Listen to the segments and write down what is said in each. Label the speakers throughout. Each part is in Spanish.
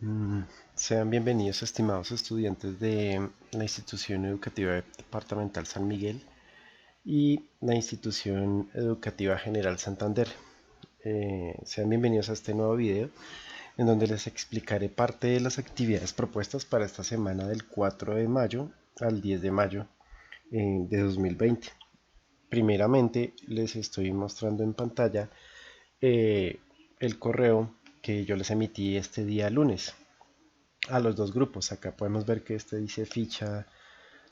Speaker 1: Mm, Sean bienvenidos, estimados estudiantes de la Institución Educativa Departamental San Miguel y la Institución Educativa General Santander. Sean bienvenidos a este nuevo video en donde les explicaré parte de las actividades propuestas para esta semana del 4 de mayo al 10 de mayo de 2020. Primeramente, les estoy mostrando en pantalla eh, el correo que yo les emití este día lunes a los dos grupos. Acá podemos ver que este dice ficha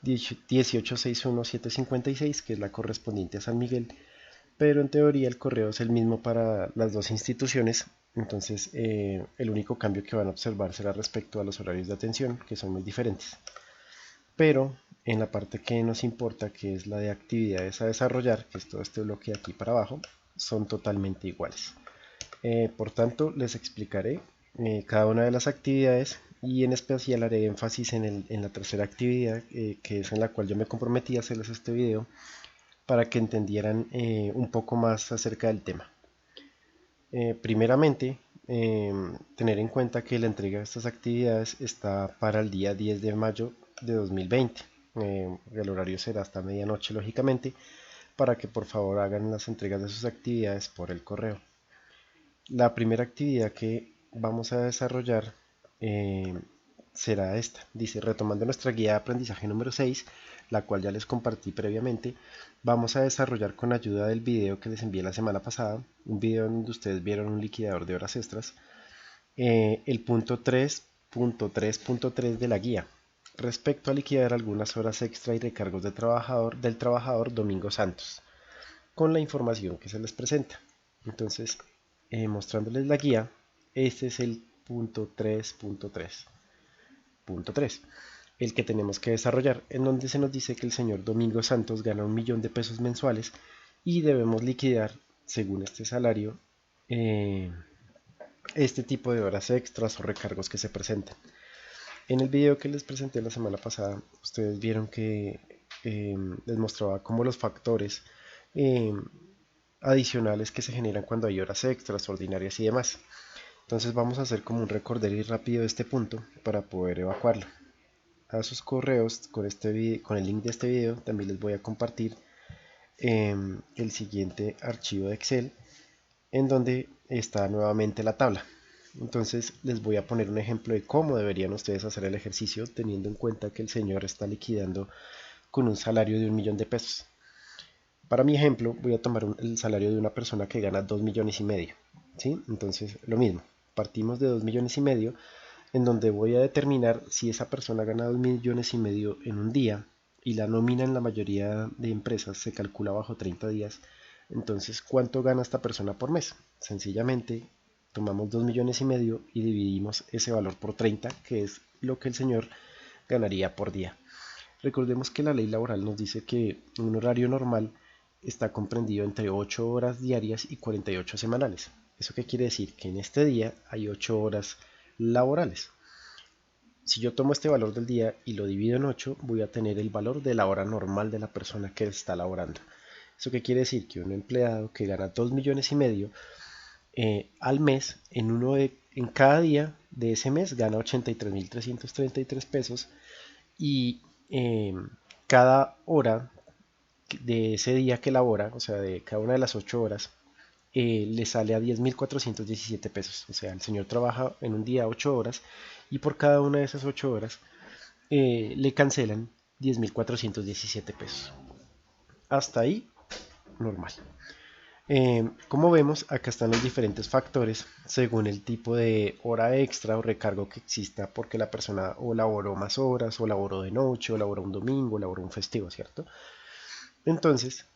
Speaker 1: 1861756, que es la correspondiente a San Miguel, pero en teoría el correo es el mismo para las dos instituciones. Entonces el único cambio que van a observar será respecto a los horarios de atención, que son muy diferentes. Pero en la parte que nos importa, que es la de actividades a desarrollar, que es todo este bloque de aquí para abajo, son totalmente iguales. Por tanto, les explicaré cada una de las actividades y en especial haré énfasis en la tercera actividad, que es en la cual yo me comprometí a hacerles este video para que entendieran un poco más acerca del tema. Primeramente, tener en cuenta que la entrega de estas actividades está para el día 10 de mayo de 2020. El horario será hasta medianoche, lógicamente, para que por favor hagan las entregas de sus actividades por el correo. La primera actividad que vamos a desarrollar eh, será esta. Dice, retomando nuestra guía de aprendizaje número 6, la cual ya les compartí previamente, vamos a desarrollar con ayuda del video que les envié la semana pasada, un video en donde ustedes vieron un liquidador de horas extras, el punto 3.3.3 de la guía, respecto a liquidar algunas horas extra y recargos del trabajador Domingo Santos, con la información que se les presenta. Entonces, mostrándoles la guía, este es el punto 3.3.3, el que tenemos que desarrollar, en donde se nos dice que el señor Domingo Santos gana 1.000.000 de pesos mensuales y debemos liquidar, según este salario, eh, este tipo de horas extras o recargos que se presentan. En el video que les presenté la semana pasada, ustedes vieron que les mostraba cómo los factores eh, adicionales que se generan cuando hay horas extras, ordinarias y demás. Entonces vamos a hacer como un recorderis rápido de este punto para poder evacuarlo. A sus correos con el link de este video también les voy a compartir el siguiente archivo de Excel en donde está nuevamente la tabla. Entonces les voy a poner un ejemplo de cómo deberían ustedes hacer el ejercicio teniendo en cuenta que el señor está liquidando con un salario de 1.000.000 de pesos. Para mi ejemplo voy a tomar el salario de una persona que gana 2.500.000. ¿Sí? Entonces lo mismo, partimos de 2.500.000 en donde voy a determinar si esa persona gana 2.500.000 en un día y la nómina en la mayoría de empresas se calcula bajo 30 días. Entonces, ¿cuánto gana esta persona por mes? Sencillamente tomamos 2.500.000 y dividimos ese valor por 30, que es lo que el señor ganaría por día. Recordemos que la ley laboral nos dice que un horario normal está comprendido entre 8 horas diarias y 48 semanales. ¿Eso qué quiere decir? Que en este día hay 8 horas laborales. Si yo tomo este valor del día y lo divido en 8, voy a tener el valor de la hora normal de la persona que está laborando. ¿Eso qué quiere decir? Que un empleado que gana 2.500.000 al mes, en cada día de ese mes gana 83.333 pesos y cada hora de ese día que labora, o sea, de cada una de las 8 horas, le sale a 10.417 pesos. O sea, el señor trabaja en un día 8 horas y por cada una de esas 8 horas le cancelan 10.417 pesos. Hasta ahí, normal. Como vemos, acá están los diferentes factores según el tipo de hora extra o recargo que exista porque la persona o laboró más horas, o laboró de noche, o laboró un domingo, o laboró un festivo, ¿cierto? Entonces,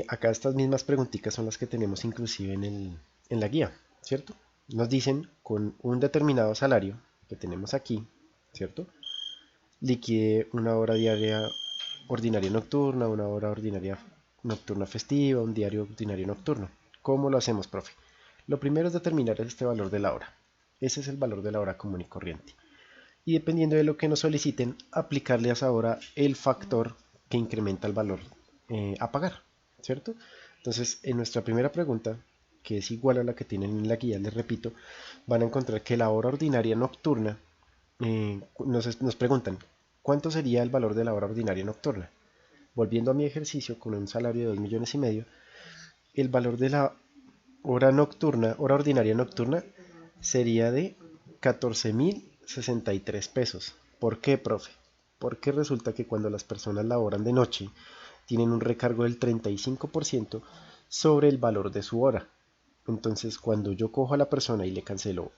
Speaker 1: acá estas mismas preguntitas son las que tenemos inclusive en la guía, ¿cierto? Nos dicen con un determinado salario que tenemos aquí, ¿cierto? Liquide una hora diaria ordinaria nocturna, una hora ordinaria nocturna festiva, un diario ordinario nocturno. ¿Cómo lo hacemos, profe? Lo primero es determinar este valor de la hora. Ese es el valor de la hora común y corriente. Y dependiendo de lo que nos soliciten, aplicarle a esa hora el factor que incrementa el valor a pagar, ¿cierto? Entonces, en nuestra primera pregunta, que es igual a la que tienen en la guía, les repito, van a encontrar que la hora ordinaria nocturna, nos preguntan, ¿cuánto sería el valor de la hora ordinaria nocturna? Volviendo a mi ejercicio con un salario de 2,5 millones, el valor de la hora nocturna, hora ordinaria nocturna, sería de 14.063 pesos. ¿Por qué, profe? Porque resulta que cuando las personas laboran de noche, tienen un recargo del 35% sobre el valor de su hora. Entonces, cuando yo cojo a la persona y le cancelo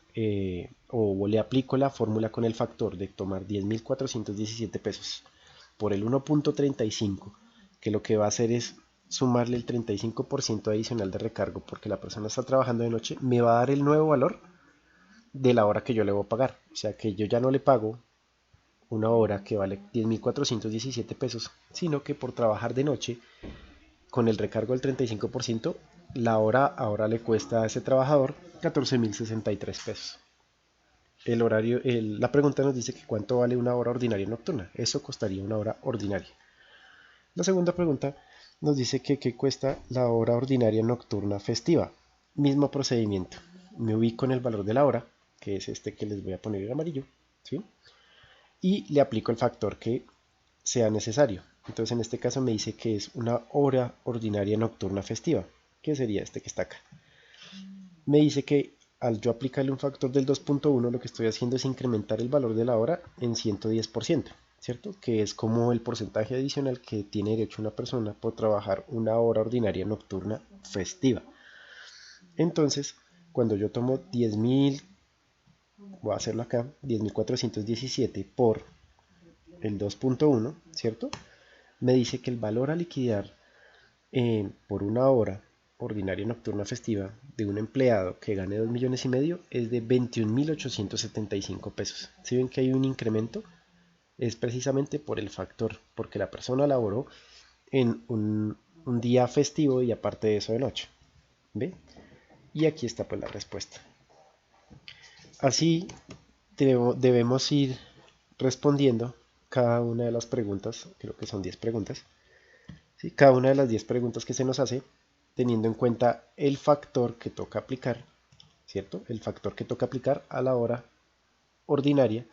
Speaker 1: o le aplico la fórmula con el factor de tomar 10.417 pesos por el 1.35, que lo que va a hacer es sumarle el 35% adicional de recargo porque la persona está trabajando de noche, me va a dar el nuevo valor de la hora que yo le voy a pagar. O sea que yo ya no le pago una hora que vale 10.417 pesos, sino que por trabajar de noche, con el recargo del 35%, la hora ahora le cuesta a ese trabajador 14.063 pesos. La pregunta nos dice que cuánto vale una hora ordinaria nocturna. Eso costaría una hora ordinaria. La segunda pregunta nos dice que qué cuesta la hora ordinaria nocturna festiva. Mismo procedimiento. Me ubico en el valor de la hora, que es este que les voy a poner en amarillo, ¿sí? Y le aplico el factor que sea necesario. Entonces en este caso me dice que es una hora ordinaria nocturna festiva, que sería este que está acá. Me dice que al yo aplicarle un factor del 2.1, lo que estoy haciendo es incrementar el valor de la hora en 110%, ¿cierto? Que es como el porcentaje adicional que tiene derecho una persona por trabajar una hora ordinaria nocturna festiva. Entonces, cuando yo tomo 10.000, voy a hacerlo acá, 10.417 por el 2.1, ¿cierto? Me dice que el valor a liquidar por una hora ordinaria nocturna festiva de un empleado que gane 2,5 millones es de 21.875 pesos. Si ven que hay un incremento, es precisamente por el factor, porque la persona laboró en un día festivo y aparte de eso de noche. ¿Ve? Y aquí está pues la respuesta. Así debemos ir respondiendo cada una de las preguntas, creo que son 10 preguntas, ¿sí? Cada una de las 10 preguntas que se nos hace, teniendo en cuenta el factor que toca aplicar, ¿cierto? El factor que toca aplicar a la hora ordinaria,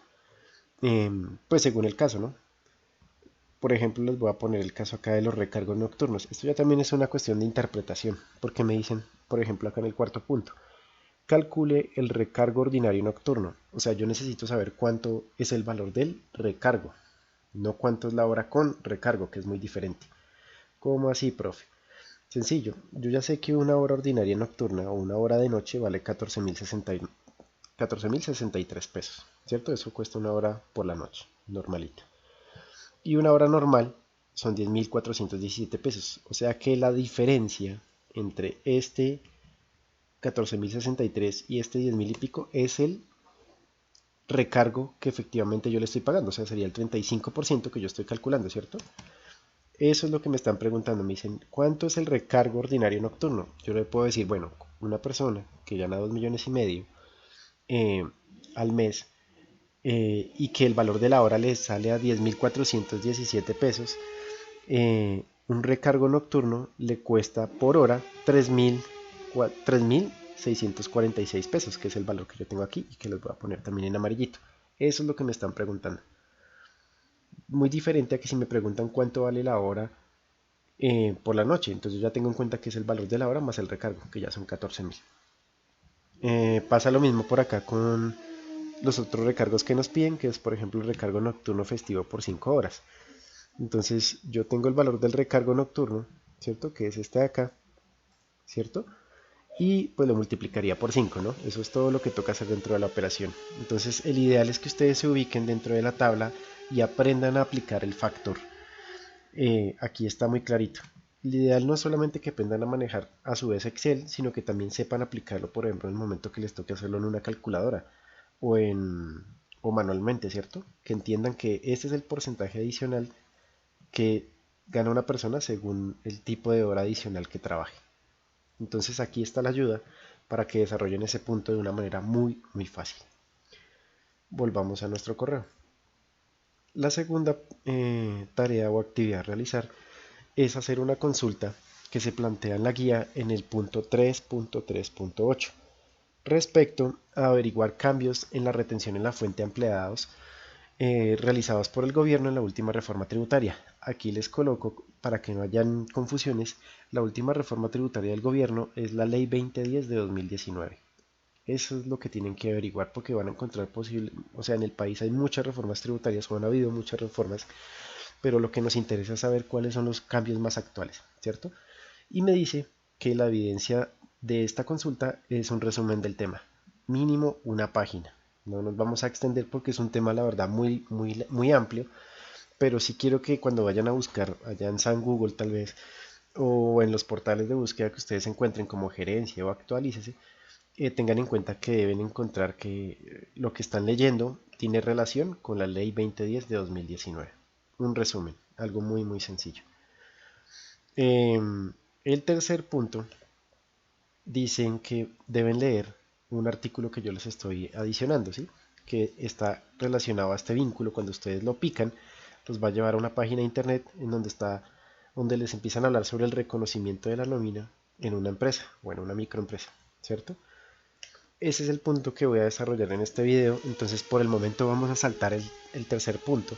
Speaker 1: pues según el caso, ¿no? Por ejemplo, les voy a poner el caso acá de los recargos nocturnos. Esto ya también es una cuestión de interpretación, porque me dicen, por ejemplo, acá en el cuarto punto, calcule el recargo ordinario nocturno. O sea, yo necesito saber cuánto es el valor del recargo, no cuánto es la hora con recargo, que es muy diferente. ¿Cómo así, profe? Sencillo, yo ya sé que una hora ordinaria nocturna o una hora de noche vale 14.063 pesos, ¿cierto? Eso cuesta una hora por la noche, normalita. Y una hora normal son 10.417 pesos. O sea que la diferencia entre este 14.063 y este 10.000 y pico es el recargo que efectivamente yo le estoy pagando. O sea, sería el 35% que yo estoy calculando, ¿cierto? Eso es lo que me están preguntando. Me dicen, ¿cuánto es el recargo ordinario nocturno? Yo le puedo decir, bueno, una persona que gana 2,5 millones al mes y que el valor de la hora le sale a 10.417 pesos, un recargo nocturno le cuesta por hora 3.646 pesos, que es el valor que yo tengo aquí y que les voy a poner también en amarillito. Eso es lo que me están preguntando. Muy diferente a que si me preguntan cuánto vale la hora por la noche. Entonces yo ya tengo en cuenta que es el valor de la hora más el recargo, que ya son 14.000. Pasa lo mismo por acá con los otros recargos que nos piden, que es por ejemplo el recargo nocturno festivo por 5 horas. Entonces yo tengo el valor del recargo nocturno, ¿cierto? Que es este de acá, ¿cierto? Y pues lo multiplicaría por 5, ¿no? Eso es todo lo que toca hacer dentro de la operación. Entonces el ideal es que ustedes se ubiquen dentro de la tabla y aprendan a aplicar el factor. Aquí está muy clarito. El ideal no es solamente que aprendan a manejar a su vez Excel, sino que también sepan aplicarlo, por ejemplo, en el momento que les toque hacerlo en una calculadora o manualmente, ¿cierto? Que entiendan que este es el porcentaje adicional que gana una persona según el tipo de hora adicional que trabaje. Entonces aquí está la ayuda para que desarrollen ese punto de una manera muy fácil. Volvamos a nuestro correo. La segunda tarea o actividad a realizar es hacer una consulta que se plantea en la guía en el punto 3.3.8 respecto a averiguar cambios en la retención en la fuente de empleados realizados por el gobierno en la última reforma tributaria. Aquí les coloco, para que no hayan confusiones, la última reforma tributaria del gobierno es la Ley 2010 de 2019. Eso es lo que tienen que averiguar porque van a encontrar posible, o sea, en el país hay muchas reformas tributarias o han habido muchas reformas, pero lo que nos interesa es saber cuáles son los cambios más actuales, ¿cierto? Y me dice que la evidencia de esta consulta es un resumen del tema, mínimo una página. No nos vamos a extender porque es un tema, la verdad, muy amplio, pero sí quiero que cuando vayan a buscar allá en San Google tal vez, o en los portales de búsqueda que ustedes encuentren como gerencia o actualícese, tengan en cuenta que deben encontrar que lo que están leyendo tiene relación con la ley 2010 de 2019. Un resumen, algo muy sencillo. El tercer punto dicen que deben leer un artículo que yo les estoy adicionando, ¿sí? Que está relacionado a este vínculo. Cuando ustedes lo pican, los va a llevar a una página de internet en donde les empiezan a hablar sobre el reconocimiento de la nómina en una empresa o en una microempresa, ¿cierto? Ese es el punto que voy a desarrollar en este video, entonces por el momento vamos a saltar el tercer punto.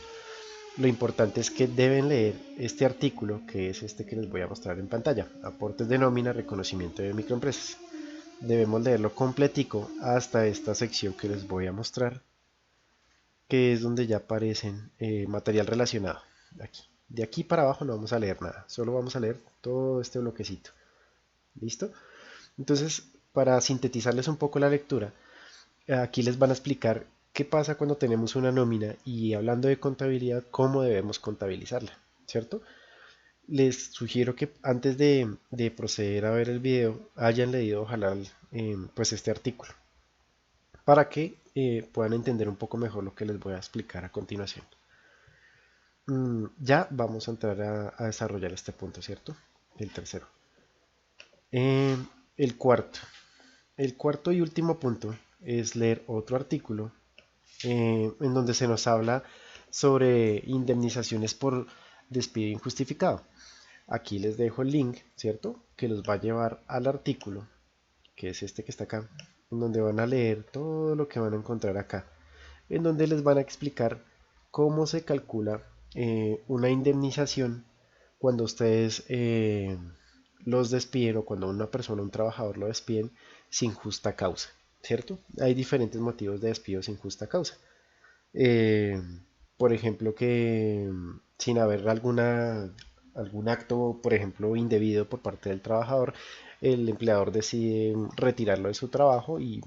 Speaker 1: Lo importante es que deben leer este artículo, que es este que les voy a mostrar en pantalla, aportes de nómina, reconocimiento de microempresas. Debemos leerlo completico hasta esta sección que les voy a mostrar, que es donde ya aparecen material relacionado. Aquí. De aquí para abajo no vamos a leer nada, solo vamos a leer todo este bloquecito. ¿Listo? Entonces, para sintetizarles un poco la lectura, aquí les van a explicar qué pasa cuando tenemos una nómina y hablando de contabilidad, cómo debemos contabilizarla, ¿cierto? Les sugiero que antes de proceder a ver el video hayan leído ojalá pues este artículo para que puedan entender un poco mejor lo que les voy a explicar a continuación. Ya vamos a entrar a desarrollar este punto, ¿cierto? El tercero. El cuarto. El cuarto y último punto es leer otro artículo en donde se nos habla sobre indemnizaciones por despido injustificado. Aquí les dejo el link, ¿cierto? Que los va a llevar al artículo, que es este que está acá, en donde van a leer todo lo que van a encontrar acá, en donde les van a explicar cómo se calcula una indemnización cuando ustedes los despiden o cuando una persona, un trabajador lo despiden sin justa causa, ¿cierto? Hay diferentes motivos de despido sin justa causa. Eh, por ejemplo, que sin haber algún acto, por ejemplo, indebido por parte del trabajador, el empleador decide retirarlo de su trabajo y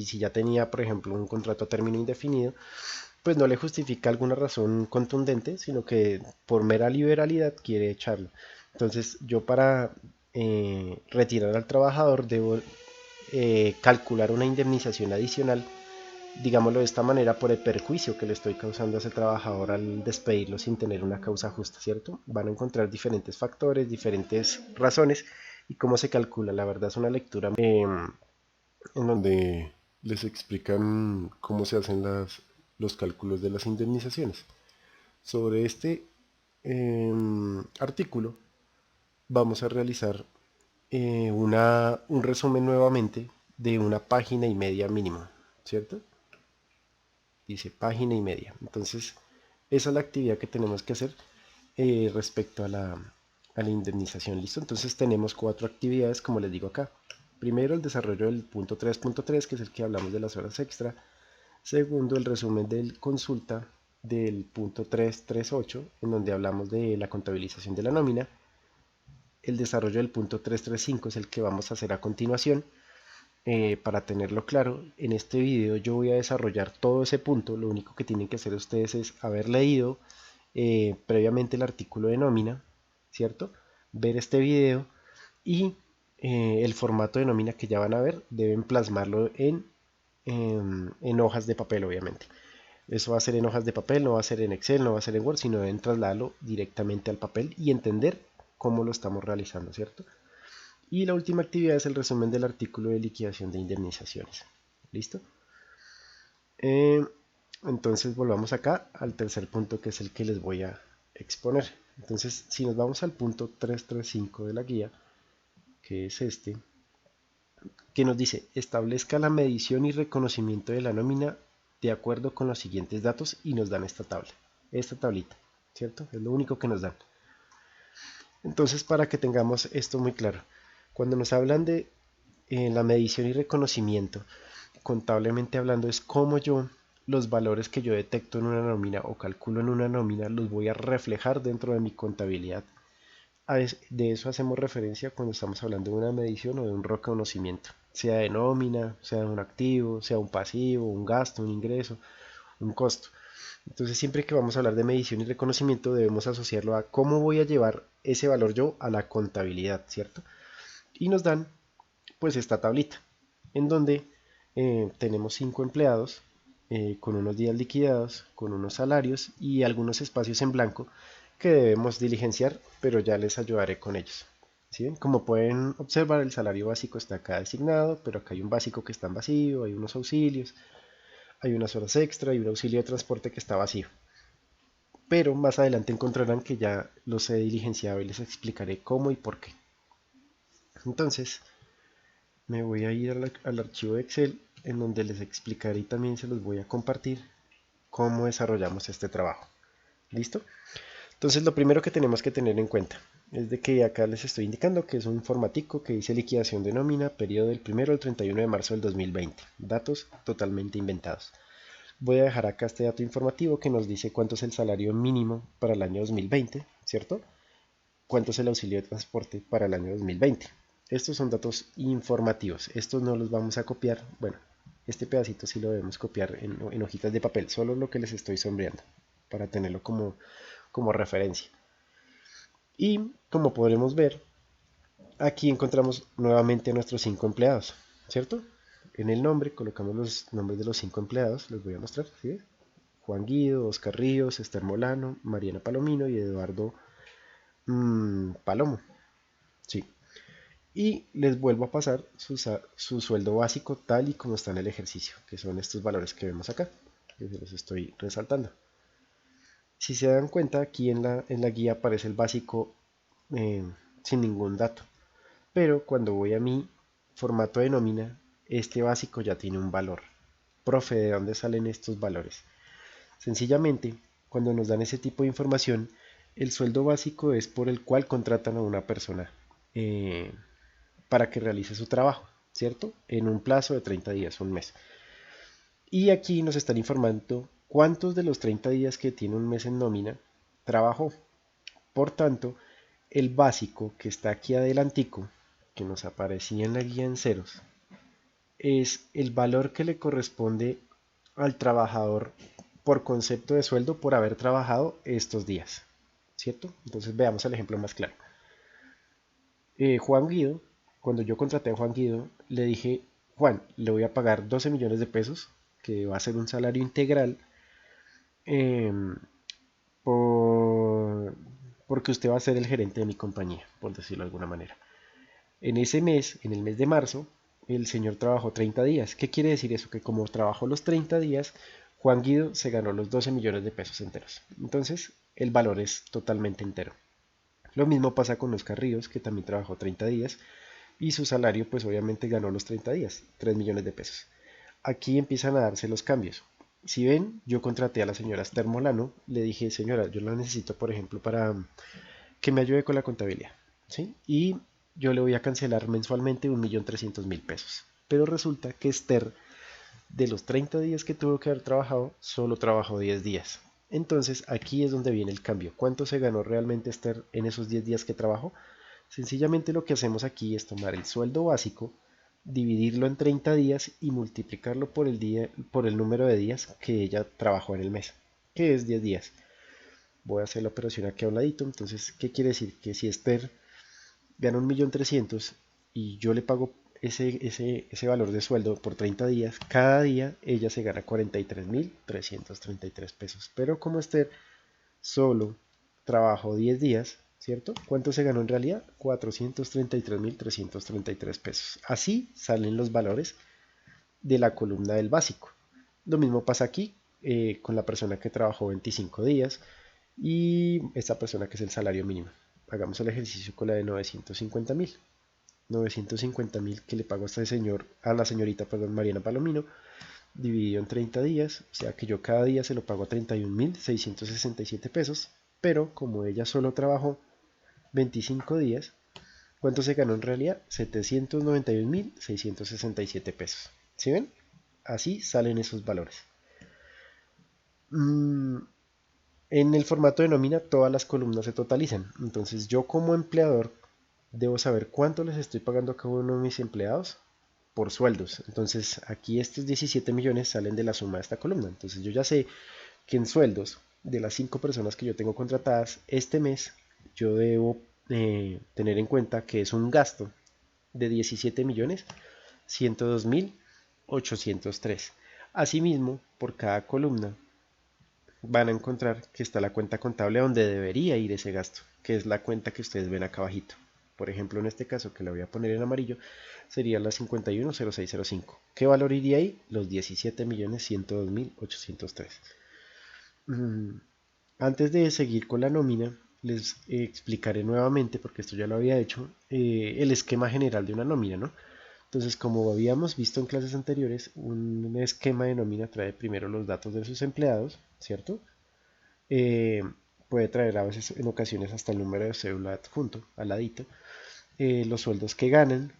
Speaker 1: si ya tenía, por ejemplo, un contrato a término indefinido, pues no le justifica alguna razón contundente, sino que por mera liberalidad quiere echarlo. Entonces, yo para retirar al trabajador debo calcular una indemnización adicional, digámoslo de esta manera, por el perjuicio que le estoy causando a ese trabajador al despedirlo sin tener una causa justa, ¿cierto? Van a encontrar diferentes factores, diferentes razones y cómo se calcula. La verdad es una lectura en donde les explican cómo se hacen los cálculos de las indemnizaciones. Sobre este artículo vamos a realizar un resumen nuevamente de una página y media mínimo, ¿cierto? Dice página y media. Entonces, esa es la actividad que tenemos que hacer respecto a la indemnización. ¿Listo? Entonces tenemos 4 actividades, como les digo acá. Primero, el desarrollo del punto 3.3, que es el que hablamos de las horas extra. Segundo, el resumen del consulta del punto 3.3.8, en donde hablamos de la contabilización de la nómina. El desarrollo del punto 3.3.5 es el que vamos a hacer a continuación. Para tenerlo claro, en este video yo voy a desarrollar todo ese punto. Lo único que tienen que hacer ustedes es haber leído previamente el artículo de nómina, ¿cierto? Ver este video y el formato de nómina que ya van a ver deben plasmarlo en hojas de papel, obviamente. Eso va a ser en hojas de papel, no va a ser en Excel, no va a ser en Word, sino deben trasladarlo directamente al papel y entender cómo lo estamos realizando, ¿cierto? Y la última actividad es el resumen del artículo de liquidación de indemnizaciones. ¿Listo? Entonces volvamos acá al tercer punto, que es el que les voy a exponer. Entonces, si nos vamos al punto 3.3.5 de la guía, que es este, que nos dice establezca la medición y reconocimiento de la nómina de acuerdo con los siguientes datos y nos dan esta tabla, esta tablita, ¿cierto? Es lo único que nos dan. Entonces, para que tengamos esto muy claro, cuando nos hablan de la medición y reconocimiento, contablemente hablando, es como yo los valores que yo detecto en una nómina o calculo en una nómina los voy a reflejar dentro de mi contabilidad. De eso hacemos referencia cuando estamos hablando de una medición o de un reconocimiento, sea de nómina, sea de un activo, sea un pasivo, un gasto, un ingreso, un costo. Entonces siempre que vamos a hablar de medición y reconocimiento debemos asociarlo a cómo voy a llevar ese valor yo a la contabilidad, ¿cierto? Y nos dan pues esta tablita en donde tenemos 5 empleados con unos días liquidados, con unos salarios y algunos espacios en blanco que debemos diligenciar, pero ya les ayudaré con ellos. ¿Sí ven? Como pueden observar, el salario básico está acá designado, pero acá hay un básico que está en vacío, hay unos auxilios, hay unas horas extra y un auxilio de transporte que está vacío. Pero más adelante encontrarán que ya los he diligenciado y les explicaré cómo y por qué. Entonces, me voy a ir al archivo de Excel en donde les explicaré y también se los voy a compartir cómo desarrollamos este trabajo. ¿Listo? Entonces lo primero que tenemos que tener en cuenta es de que acá les estoy indicando que es un formatico que dice liquidación de nómina, periodo del 1 al 31 de marzo del 2020, datos totalmente inventados. Voy a dejar acá este dato informativo que nos dice cuánto es el salario mínimo para el año 2020, ¿cierto? Cuánto es el auxilio de transporte para el año 2020. Estos son datos informativos, estos no los vamos a copiar, bueno, este pedacito sí lo debemos copiar en hojitas de papel, solo lo que les estoy sombreando, para tenerlo como referencia. Y como podremos ver, aquí encontramos nuevamente a nuestros 5 empleados, ¿cierto? En el nombre colocamos los nombres de los 5 empleados, les voy a mostrar, ¿sí? Juan Guido, Oscar Ríos, Esther Molano, Mariana Palomino y Eduardo Palomo, sí. Y les vuelvo a pasar su sueldo básico tal y como está en el ejercicio, que son estos valores que vemos acá, que se los estoy resaltando. Si se dan cuenta, aquí en la guía aparece el básico sin ningún dato. Pero cuando voy a mi formato de nómina, este básico ya tiene un valor. Profe, ¿de dónde salen estos valores? Sencillamente, cuando nos dan ese tipo de información, el sueldo básico es por el cual contratan a una persona para que realice su trabajo, ¿cierto? En un plazo de 30 días, un mes. Y aquí nos están informando cuántos de los 30 días que tiene un mes en nómina trabajó. Por tanto, el básico que está aquí adelantico, que nos aparecía en la guía en ceros, es el valor que le corresponde al trabajador por concepto de sueldo por haber trabajado estos días, ¿cierto? Entonces veamos el ejemplo más claro. Juan Guido, cuando yo contraté a Juan Guido, le dije, Juan, le voy a pagar 12 millones de pesos, que va a ser un salario integral, eh, por, porque usted va a ser el gerente de mi compañía, por decirlo de alguna manera. En ese mes, en el mes de marzo, el señor trabajó 30 días. ¿Qué quiere decir eso? Que como trabajó los 30 días, Juan Guido se ganó los 12 millones de pesos enteros. Entonces, el valor es totalmente entero. Lo mismo pasa con Oscar Ríos, que también trabajó 30 días y su salario pues obviamente ganó los 30 días, 3 millones de pesos. Aquí empiezan a darse los cambios. Si ven, yo contraté a la señora Esther Molano, le dije, señora, yo la necesito por ejemplo para que me ayude con la contabilidad, ¿sí? Y yo le voy a cancelar mensualmente 1.300.000 pesos. Pero resulta que Esther, de los 30 días que tuvo que haber trabajado, solo trabajó 10 días. Entonces aquí es donde viene el cambio. ¿Cuánto se ganó realmente Esther en esos 10 días que trabajó? Sencillamente lo que hacemos aquí es tomar el sueldo básico, dividirlo en 30 días y multiplicarlo por el número de días que ella trabajó en el mes, que es 10 días. Voy a hacer la operación aquí a un ladito. Entonces, ¿qué quiere decir? Que si Esther gana 1.300.000 y yo le pago ese valor de sueldo por 30 días, cada día ella se gana 43.333 pesos. Pero como Esther solo trabajó 10 días, ¿cierto? ¿Cuánto se ganó en realidad? 433.333 pesos. Así salen los valores de la columna del básico. Lo mismo pasa aquí con la persona que trabajó 25 días y esta persona que es el salario mínimo. Hagamos el ejercicio con la de 950.000. 950.000 que le pago a este señor, a la señorita, perdón, Mariana Palomino, dividido en 30 días, o sea que yo cada día se lo pago a 31.667 pesos, pero como ella solo trabajó 25 días, ¿cuánto se ganó en realidad? 791.667 pesos. ¿Sí ven? Así salen esos valores. En el formato de nómina todas las columnas se totalizan. Entonces yo como empleador debo saber cuánto les estoy pagando a cada uno de mis empleados por sueldos. Entonces aquí estos 17 millones salen de la suma de esta columna. Entonces yo ya sé que en sueldos de las 5 personas que yo tengo contratadas este mes, yo debo tener en cuenta que es un gasto de 17.102.803. Asimismo, por cada columna van a encontrar que está la cuenta contable donde debería ir ese gasto, que es la cuenta que ustedes ven acá abajito. Por ejemplo, en este caso, que la voy a poner en amarillo, sería la 510605. ¿Qué valor iría ahí? Los 17.102.803. Antes de seguir con la nómina, les explicaré nuevamente, porque esto ya lo había hecho, el esquema general de una nómina, ¿no? Entonces, como habíamos visto en clases anteriores, un esquema de nómina trae primero los datos de sus empleados, ¿cierto? Eh, Puede traer a veces, en ocasiones, hasta el número de cédula adjunto, al ladito, los sueldos que ganan,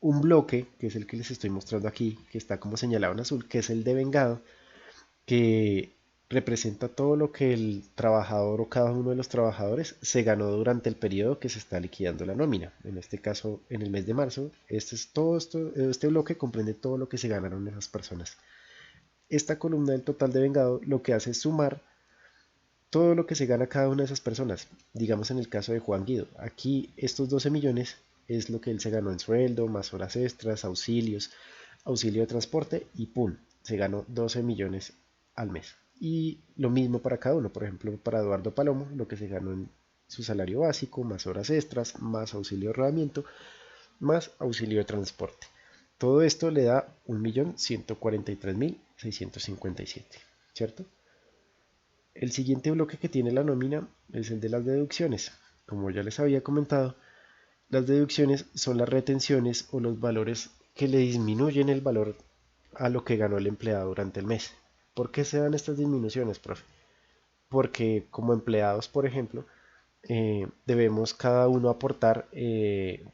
Speaker 1: un bloque, que es el que les estoy mostrando aquí, que está como señalado en azul, que es el de vengado, que representa todo lo que el trabajador o cada uno de los trabajadores se ganó durante el periodo que se está liquidando la nómina. En este caso, en el mes de marzo, este bloque comprende todo lo que se ganaron esas personas. Esta columna del total de vengado lo que hace es sumar todo lo que se gana cada una de esas personas. Digamos en el caso de Juan Guido, aquí estos 12 millones es lo que él se ganó en sueldo, más horas extras, auxilios, auxilio de transporte y ¡pum! Se ganó 12 millones al mes. Y lo mismo para cada uno, por ejemplo, para Eduardo Palomo, lo que se ganó en su salario básico, más horas extras, más auxilio de rodamiento, más auxilio de transporte. Todo esto le da 1.143.657, ¿cierto? El siguiente bloque que tiene la nómina es el de las deducciones. Como ya les había comentado, las deducciones son las retenciones o los valores que le disminuyen el valor a lo que ganó el empleado durante el mes. ¿Por qué se dan estas disminuciones, profe? Porque como empleados, por ejemplo, debemos cada uno aportar,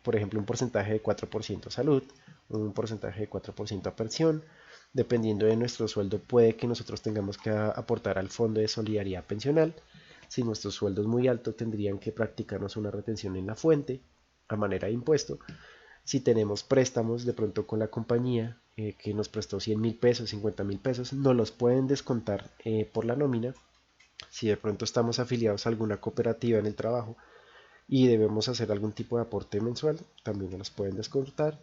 Speaker 1: por ejemplo, un porcentaje de 4% a salud, un porcentaje de 4% a pensión. Dependiendo de nuestro sueldo, puede que nosotros tengamos que aportar al fondo de solidaridad pensional. Si nuestro sueldo es muy alto, tendrían que practicarnos una retención en la fuente a manera de impuesto. Si tenemos préstamos de pronto con la compañía que nos prestó 100.000 pesos, 50.000 pesos, nos los pueden descontar por la nómina. Si de pronto estamos afiliados a alguna cooperativa en el trabajo y debemos hacer algún tipo de aporte mensual, también nos los pueden descontar.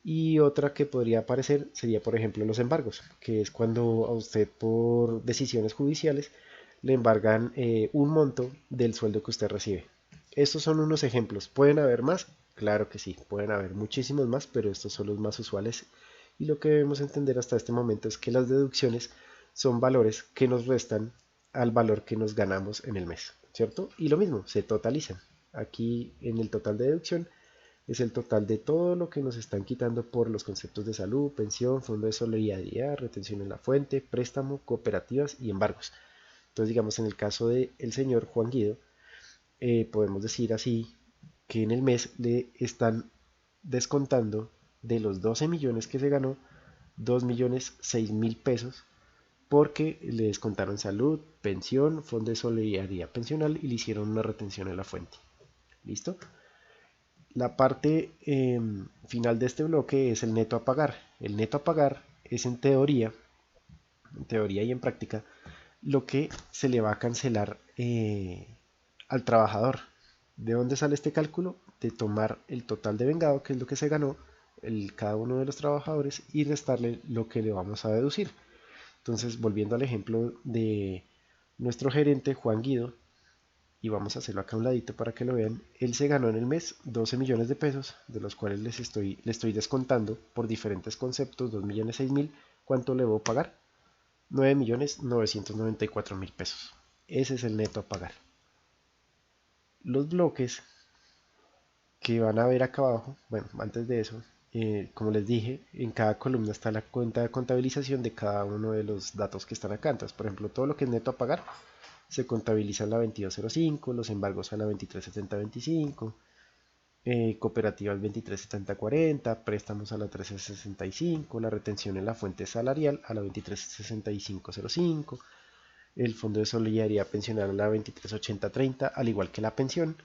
Speaker 1: Y otra que podría aparecer sería, por ejemplo, los embargos, que es cuando a usted por decisiones judiciales le embargan un monto del sueldo que usted recibe. Estos son unos ejemplos. ¿Pueden haber más? Claro que sí, pueden haber muchísimos más, pero estos son los más usuales. Y lo que debemos entender hasta este momento es que las deducciones son valores que nos restan al valor que nos ganamos en el mes, ¿cierto? Y lo mismo, se totalizan. Aquí en el total de deducción es el total de todo lo que nos están quitando por los conceptos de salud, pensión, fondo de solidaridad, retención en la fuente, préstamo, cooperativas y embargos. Entonces, digamos, en el caso del señor Juan Guido, podemos decir así que en el mes le están descontando de los 12 millones que se ganó, 2.006.000 pesos porque le descontaron salud, pensión, fondo de solidaridad pensional y le hicieron una retención en la fuente. ¿Listo? La parte final de este bloque es el neto a pagar. El neto a pagar es en teoría y en práctica, lo que se le va a cancelar al trabajador. ¿De dónde sale este cálculo? De tomar el total de vengado, que es lo que se ganó cada uno de los trabajadores, y restarle lo que le vamos a deducir. Entonces, volviendo al ejemplo de nuestro gerente Juan Guido, y vamos a hacerlo acá a un ladito para que lo vean, él se ganó en el mes 12 millones de pesos, de los cuales le estoy descontando por diferentes conceptos, 2.006.000, ¿cuánto le voy a pagar? 9.994.000 pesos. Ese es el neto a pagar. Los bloques que van a ver acá abajo, bueno, antes de eso, como les dije, en cada columna está la cuenta de contabilización de cada uno de los datos que están acá. Entonces, por ejemplo, todo lo que es neto a pagar se contabiliza en la 2205, los embargos a la 237025, cooperativas 237040, préstamos a la 1365, la retención en la fuente salarial a la 236505, el fondo de solidaridad pensional a la 238030, al igual que la pensión,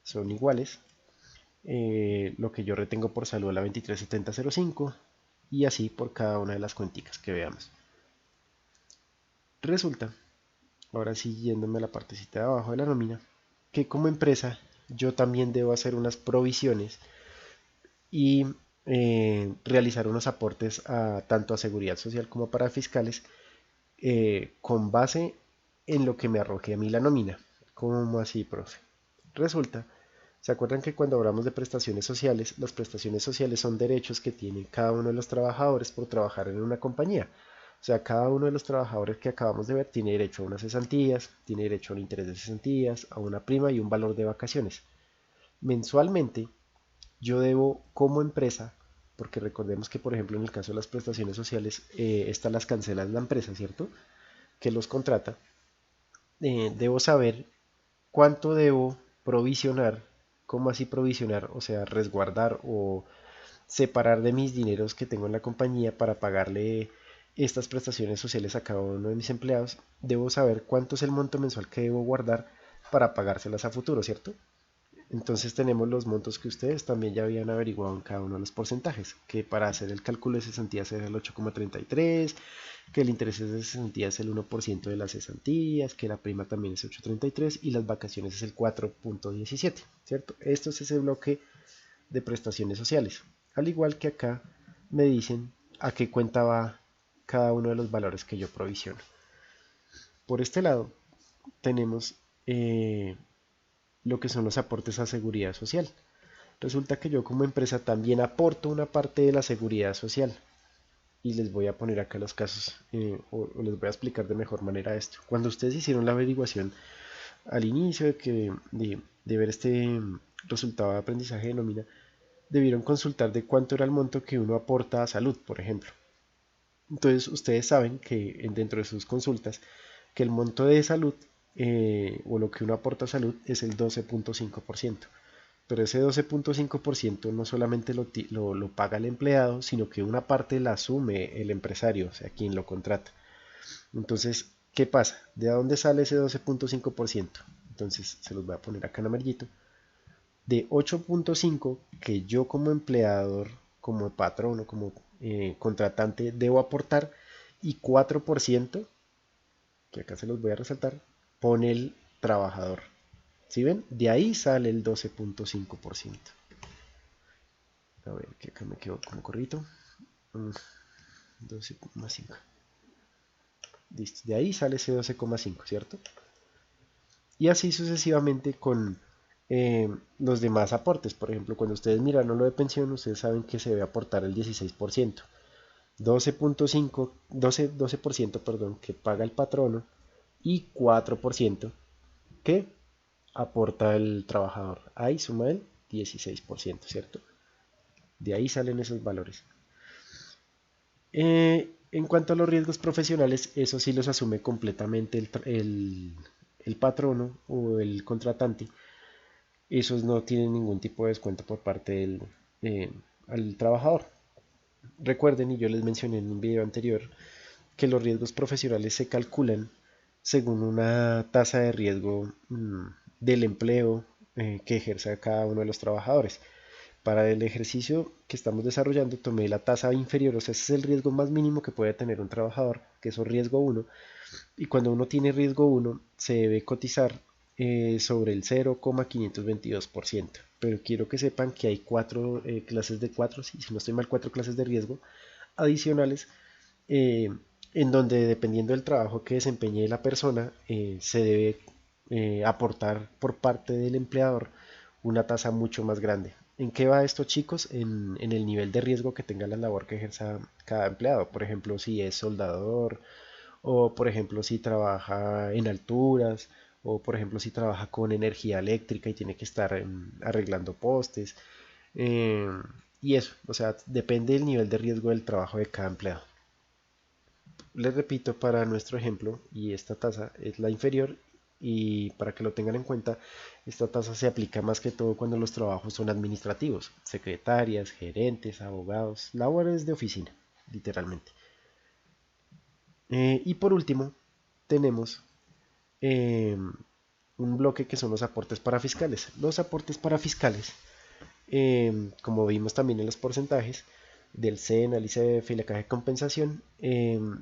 Speaker 1: son iguales. Lo que yo retengo por salud a la 237005 y así por cada una de las cuenticas que veamos. Resulta, ahora sí yéndome a la partecita de abajo de la nómina, que como empresa yo también debo hacer unas provisiones y realizar unos aportes tanto a seguridad social como para fiscales con base en lo que me arroje a mí la nómina. ¿Cómo así, profe? Resulta, ¿se acuerdan que cuando hablamos de prestaciones sociales, las prestaciones sociales son derechos que tiene cada uno de los trabajadores por trabajar en una compañía? O sea, cada uno de los trabajadores que acabamos de ver tiene derecho a unas cesantías, tiene derecho a un interés de cesantías, a una prima y un valor de vacaciones. Mensualmente, yo debo como empresa, porque recordemos que por ejemplo en el caso de las prestaciones sociales, estas las cancela la empresa, ¿cierto? Que los contrata. Debo saber cuánto debo provisionar, cómo así provisionar, o sea, resguardar o separar de mis dineros que tengo en la compañía para pagarle estas prestaciones sociales a cada uno de mis empleados. Debo saber cuánto es el monto mensual que debo guardar para pagárselas a futuro, ¿cierto? Entonces tenemos los montos que ustedes también ya habían averiguado en cada uno de los porcentajes, que para hacer el cálculo de cesantías es el 8,33, que el interés de cesantías es el 1% de las cesantías, que la prima también es 8,33 y las vacaciones es el 4,17, ¿cierto? Esto es ese bloque de prestaciones sociales. Al igual que acá me dicen a qué cuenta va cada uno de los valores que yo provisiono. Por este lado tenemos lo que son los aportes a seguridad social. Resulta que yo como empresa también aporto una parte de la seguridad social. Y les voy a poner acá los casos, o les voy a explicar de mejor manera esto. Cuando ustedes hicieron la averiguación al inicio de ver este resultado de aprendizaje de nómina, debieron consultar de cuánto era el monto que uno aporta a salud, por ejemplo. Entonces ustedes saben que dentro de sus consultas, que el monto de salud o lo que uno aporta a salud es el 12,5%. Pero ese 12,5% no solamente lo paga el empleado, sino que una parte la asume el empresario, o sea, quien lo contrata. Entonces, ¿qué pasa? ¿De dónde sale ese 12,5%? Entonces, se los voy a poner acá en amarillito. De 8,5 que yo como empleador, como patrón o como contratante debo aportar y 4%, que acá se los voy a resaltar, pone el trabajador. ¿Sí ven? De ahí sale el 12,5%. A ver, que acá me quedo como corrito. 12,5. Listo. De ahí sale ese 12,5, ¿cierto? Y así sucesivamente con los demás aportes. Por ejemplo, cuando ustedes miran lo de pensión, ustedes saben que se debe aportar el 16%. 12%, perdón, que paga el patrono y 4% que aporta el trabajador. Ahí suma el 16%, ¿cierto? De ahí salen esos valores. En cuanto a los riesgos profesionales, eso sí los asume completamente el patrono o el contratante. Esos no tienen ningún tipo de descuento por parte al trabajador. Recuerden, y yo les mencioné en un video anterior, que los riesgos profesionales se calculan según una tasa de riesgo del empleo que ejerza cada uno de los trabajadores. Para el ejercicio que estamos desarrollando tomé la tasa inferior, o sea, ese es el riesgo más mínimo que puede tener un trabajador, que es el riesgo 1, y cuando uno tiene riesgo 1 se debe cotizar sobre el 0,522%. Pero quiero que sepan que hay cuatro clases de 4, si no estoy mal, 4 clases de riesgo adicionales, en donde dependiendo del trabajo que desempeñe la persona, se debe aportar por parte del empleador una tasa mucho más grande. ¿En qué va esto, chicos? En el nivel de riesgo que tenga la labor que ejerza cada empleado. Por ejemplo, si es soldador, o por ejemplo si trabaja en alturas, o por ejemplo si trabaja con energía eléctrica y tiene que estar arreglando postes, eh, y eso, o sea, depende del nivel de riesgo del trabajo de cada empleado. Les repito, para nuestro ejemplo, y esta tasa es la inferior, y para que lo tengan en cuenta, esta tasa se aplica más que todo cuando los trabajos son administrativos, secretarias, gerentes, abogados, labores de oficina, literalmente. Y por último, tenemos eh, un bloque que son los aportes parafiscales. Los aportes parafiscales, como vimos también en los porcentajes del CEN, al ICBF y la caja de compensación,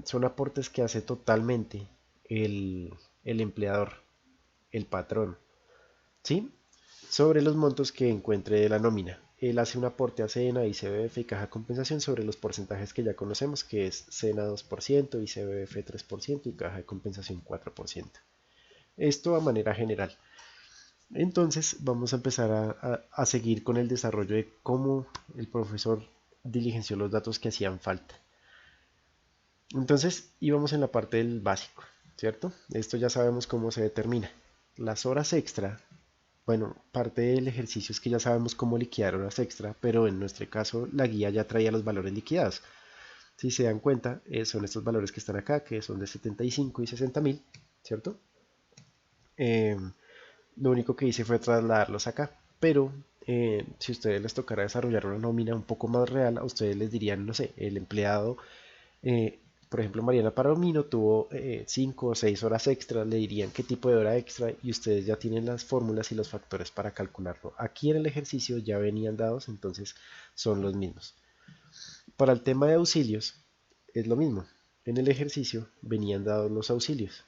Speaker 1: son aportes que hace totalmente el empleador, el patrón, ¿sí? Sobre los montos que encuentre de la nómina. Él hace un aporte a SENA, ICBF y caja de compensación sobre los porcentajes que ya conocemos, que es SENA 2%, ICBF 3% y caja de compensación 4%. Esto a manera general. Entonces vamos a empezar a seguir con el desarrollo de cómo el profesor diligenció los datos que hacían falta. Entonces íbamos en la parte del básico, ¿cierto? Esto ya sabemos cómo se determina. Las horas extra, bueno, parte del ejercicio es que ya sabemos cómo liquidar horas extra, pero en nuestro caso la guía ya traía los valores liquidados. Si se dan cuenta, son estos valores que están acá, que son de 75 y 60.000, ¿cierto? Eh, lo único que hice fue trasladarlos acá, pero si a ustedes les tocara desarrollar una nómina un poco más real, a ustedes les dirían, no sé, el empleado, eh, por ejemplo, Mariana Palomino tuvo 5 o 6 horas extras, le dirían qué tipo de hora extra y ustedes ya tienen las fórmulas y los factores para calcularlo. Aquí en el ejercicio ya venían dados, entonces son los mismos. Para el tema de auxilios, es lo mismo. En el ejercicio venían dados los auxilios.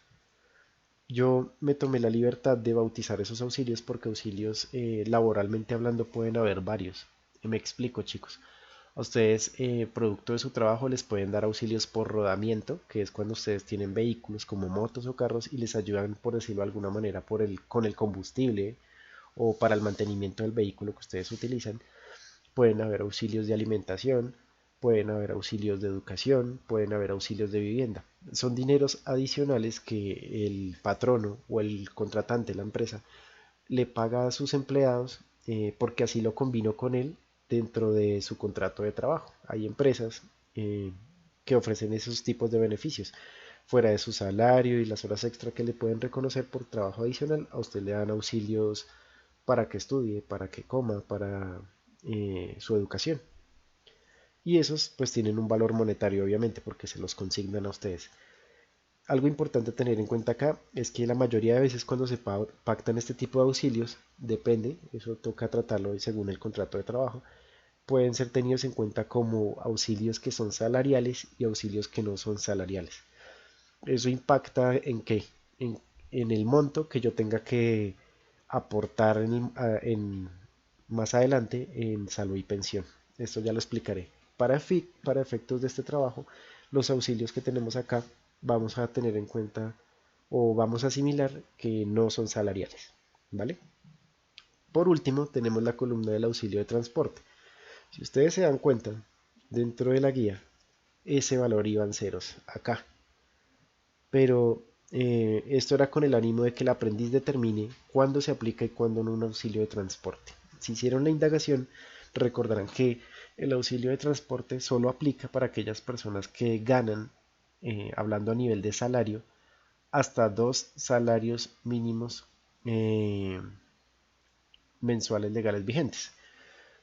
Speaker 1: Yo me tomé la libertad de bautizar esos auxilios porque auxilios, laboralmente hablando, pueden haber varios. Me explico, chicos. A ustedes, producto de su trabajo, les pueden dar auxilios por rodamiento, que es cuando ustedes tienen vehículos como motos o carros y les ayudan, por decirlo de alguna manera, con el combustible o para el mantenimiento del vehículo que ustedes utilizan. Pueden haber auxilios de alimentación, pueden haber auxilios de educación, pueden haber auxilios de vivienda. Son dineros adicionales que el patrono o el contratante, la empresa, le paga a sus empleados, porque así lo combinó con él dentro de su contrato de trabajo. Hay empresas que ofrecen esos tipos de beneficios. Fuera de su salario y las horas extra que le pueden reconocer por trabajo adicional, a usted le dan auxilios para que estudie, para que coma, para su educación. Y esos pues tienen un valor monetario obviamente porque se los consignan a ustedes. Algo importante a tener en cuenta acá es que la mayoría de veces cuando se pactan este tipo de auxilios, depende, eso toca tratarlo según el contrato de trabajo, pueden ser tenidos en cuenta como auxilios que son salariales y auxilios que no son salariales. Eso impacta en qué, en el monto que yo tenga que aportar más adelante en salud y pensión. Esto ya lo explicaré. Para efectos de este trabajo, los auxilios que tenemos acá vamos a tener en cuenta o vamos a asimilar que no son salariales, ¿vale? Por último, tenemos la columna del auxilio de transporte. Si ustedes se dan cuenta, dentro de la guía, ese valor iba en ceros acá. Pero esto era con el ánimo de que el aprendiz determine cuándo se aplica y cuándo no un auxilio de transporte. Si hicieron la indagación, recordarán que el auxilio de transporte solo aplica para aquellas personas que ganan, hablando a nivel de salario, hasta 2 salarios mínimos mensuales legales vigentes.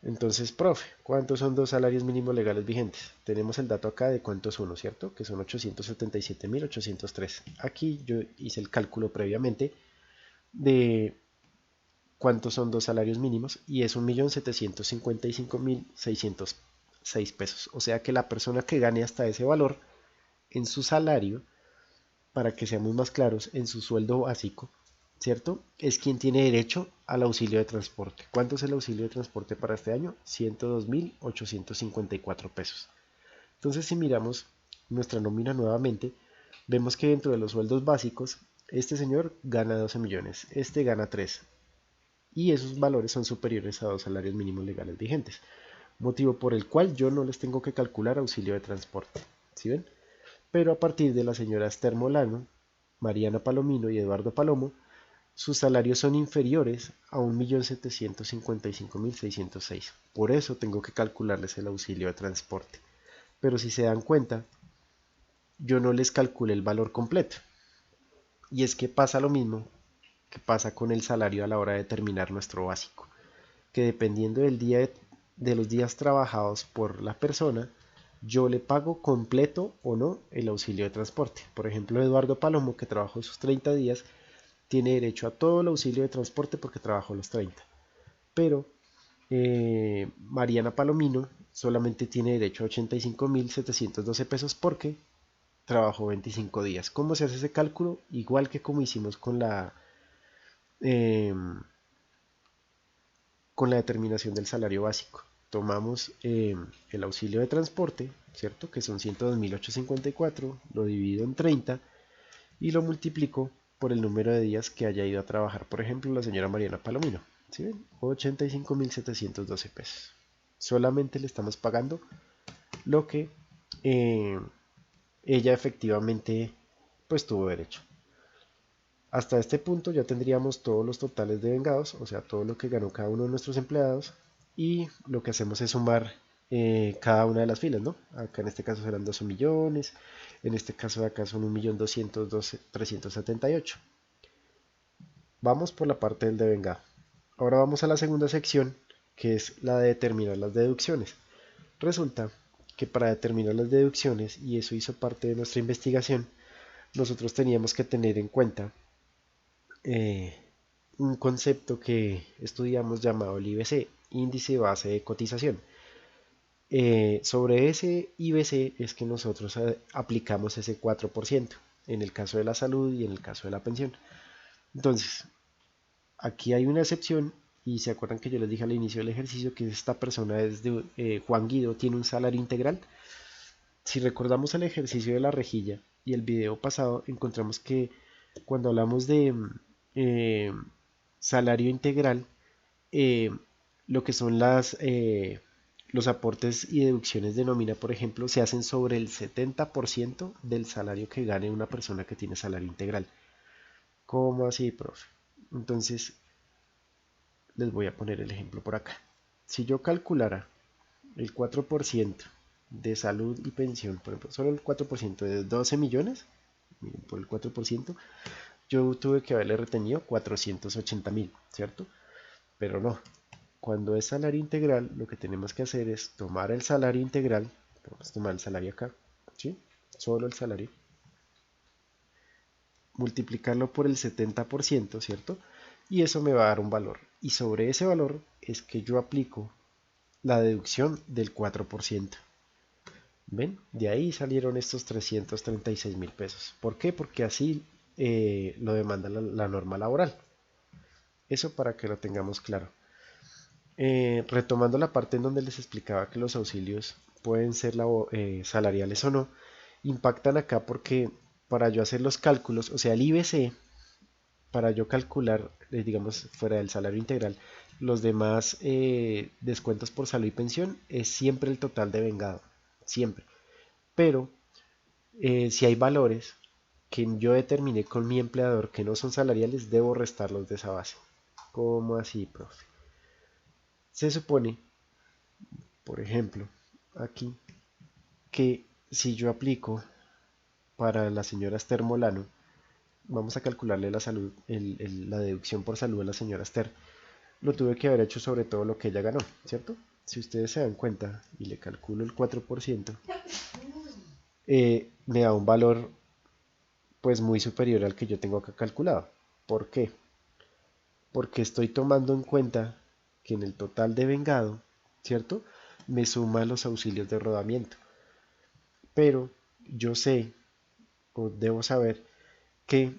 Speaker 1: Entonces, profe, ¿cuántos son 2 salarios mínimos legales vigentes? Tenemos el dato acá de cuántos son, ¿cierto? Que son 877.803. Aquí yo hice el cálculo previamente de cuántos son 2 salarios mínimos y es 1.755.606 pesos. O sea que la persona que gane hasta ese valor en su salario, para que seamos más claros, en su sueldo básico, ¿cierto? Es quien tiene derecho al auxilio de transporte. ¿Cuánto es el auxilio de transporte para este año? 102.854 pesos. Entonces, si miramos nuestra nómina nuevamente, vemos que dentro de los sueldos básicos, este señor gana 12 millones, este gana 3, y esos valores son superiores a 2 salarios mínimos legales vigentes, motivo por el cual yo no les tengo que calcular auxilio de transporte, ¿sí ven? Pero a partir de la señora Esther Molano, Mariana Palomino y Eduardo Palomo, sus salarios son inferiores a 1.755.606. Por eso tengo que calcularles el auxilio de transporte. Pero si se dan cuenta, yo no les calculé el valor completo. Y es que pasa lo mismo que pasa con el salario a la hora de determinar nuestro básico, que dependiendo del día de los días trabajados por la persona, yo le pago completo o no el auxilio de transporte. Por ejemplo, Eduardo Palomo, que trabajó sus 30 días, tiene derecho a todo el auxilio de transporte porque trabajó los 30. Pero Mariana Palomino solamente tiene derecho a 85.712 pesos porque trabajó 25 días. ¿Cómo se hace ese cálculo? Igual que como hicimos eh, con la determinación del salario básico. Tomamos el auxilio de transporte, ¿cierto? Que son 102.854, lo divido en 30 y lo multiplico por el número de días que haya ido a trabajar, por ejemplo, la señora Mariana Palomino. ¿Sí ven? 85.712 pesos. Solamente le estamos pagando lo que eh, ella efectivamente pues tuvo derecho. Hasta este punto ya tendríamos todos los totales de vengados, o sea, todo lo que ganó cada uno de nuestros empleados, y lo que hacemos es sumar cada una de las filas, ¿no? Acá en este caso serán 12 millones, en este caso de acá son 1.212.378. Vamos por la parte del devengado. Ahora vamos a la segunda sección, que es la de determinar las deducciones. Resulta que para determinar las deducciones, y eso hizo parte de nuestra investigación, nosotros teníamos que tener en cuenta eh, un concepto que estudiamos llamado el IBC, índice base de cotización. Sobre ese IBC es que nosotros aplicamos ese 4% en el caso de la salud y en el caso de la pensión. Entonces, aquí hay una excepción y se acuerdan que yo les dije al inicio del ejercicio que esta persona es de Juan Guido, tiene un salario integral. Si recordamos el ejercicio de la rejilla y el video pasado, encontramos que cuando hablamos de eh, salario integral, eh, lo que son los aportes y deducciones de nómina, por ejemplo, se hacen sobre el 70% del salario que gane una persona que tiene salario integral. ¿Cómo así, profe? Entonces, les voy a poner el ejemplo por acá. Si yo calculara el 4% de salud y pensión, por ejemplo, solo el 4% de 12 millones, miren, por el 4%, yo tuve que haberle retenido 480.000, ¿cierto? Pero no, cuando es salario integral, lo que tenemos que hacer es tomar el salario integral, vamos a tomar el salario acá, ¿sí? Solo el salario, multiplicarlo por el 70%, ¿cierto? Y eso me va a dar un valor. Y sobre ese valor es que yo aplico la deducción del 4%. ¿Ven? De ahí salieron estos 336.000 pesos. ¿Por qué? Porque así lo demanda la norma laboral. Eso para que lo tengamos claro. Retomando la parte en donde les explicaba que los auxilios pueden ser salariales o no, impactan acá porque para yo hacer los cálculos, o sea, el IBC, para yo calcular, digamos, fuera del salario integral, los demás descuentos por salud y pensión, es siempre el total de vengado, siempre. Pero si hay valores que yo determiné con mi empleador que no son salariales, debo restarlos de esa base. ¿Cómo así, profe? Se supone, por ejemplo, aquí, que si yo aplico para la señora Esther Molano, vamos a calcularle la salud, la deducción por salud a la señora Esther, lo tuve que haber hecho sobre todo lo que ella ganó, ¿cierto? Si ustedes se dan cuenta y le calculo el 4%, me da un valor pues muy superior al que yo tengo acá calculado. ¿Por qué? Porque estoy tomando en cuenta que en el total de vengado, ¿cierto? Me suma los auxilios de rodamiento. Pero yo sé, o debo saber, que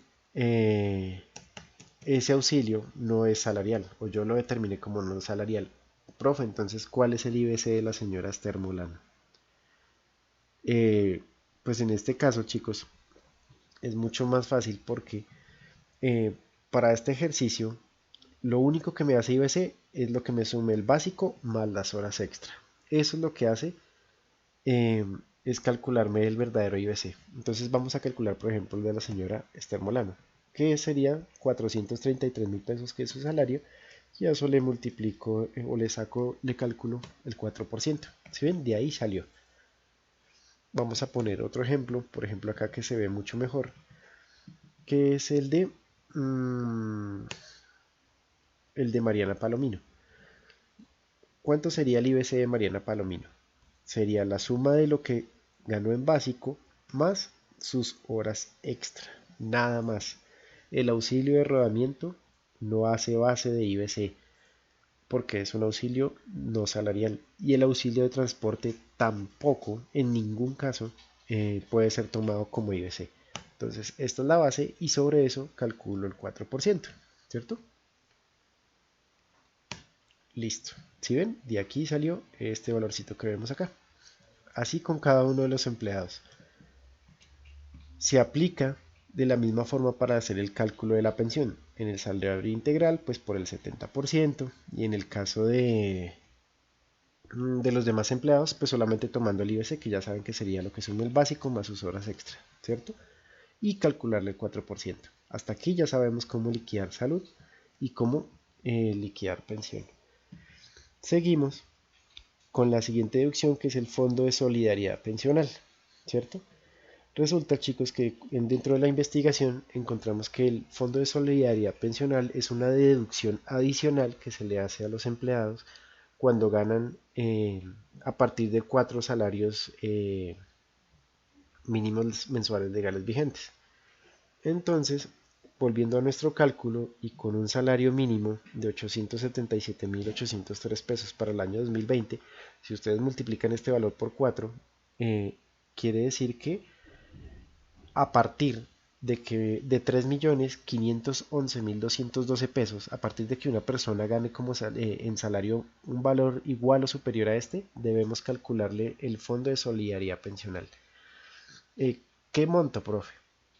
Speaker 1: ese auxilio no es salarial, o yo lo determiné como no salarial. Profe, entonces, ¿cuál es el IBC de la señora Esther Molano? Pues en este caso, chicos, es mucho más fácil porque eh, para este ejercicio, lo único que me hace IBC es lo que me sume el básico más las horas extra. Eso es lo que hace, es calcularme el verdadero IBC. Entonces vamos a calcular, por ejemplo, el de la señora Esther Molano, que sería 433.000 pesos, que es su salario, y a eso le multiplico o le calculo el 4%. ¿Sí ven? De ahí salió. Vamos a poner otro ejemplo, por ejemplo acá que se ve mucho mejor, que es el de Mariana Palomino. ¿Cuánto sería el IBC de Mariana Palomino? Sería la suma de lo que ganó en básico más sus horas extra, nada más. El auxilio de rodamiento no hace base de IBC porque es un auxilio no salarial, y el auxilio de transporte tampoco, en ningún caso, puede ser tomado como IBC. Entonces, esta es la base y sobre eso calculo el 4%, ¿cierto? Listo. ¿Sí ven? De aquí salió este valorcito que vemos acá. Así con cada uno de los empleados. Se aplica de la misma forma para hacer el cálculo de la pensión. En el salario integral, pues por el 70%, y en el caso de los demás empleados, pues solamente tomando el IBC, que ya saben que sería lo que suma el básico más sus horas extra, ¿cierto? Y calcularle el 4%. Hasta aquí ya sabemos cómo liquidar salud y cómo liquidar pensión. Seguimos con la siguiente deducción, que es el Fondo de Solidaridad Pensional, ¿cierto? Resulta, chicos, que dentro de la investigación encontramos que el Fondo de Solidaridad Pensional es una deducción adicional que se le hace a los empleados cuando ganan a partir de 4 salarios mínimos mensuales legales vigentes. Entonces, volviendo a nuestro cálculo y con un salario mínimo de 877.803 pesos para el año 2020, si ustedes multiplican este valor por 4, quiere decir que a partir de 3.511.212 pesos, a partir de que una persona gane en salario un valor igual o superior a este, debemos calcularle el Fondo de Solidaridad Pensional. ¿Qué monto, profe?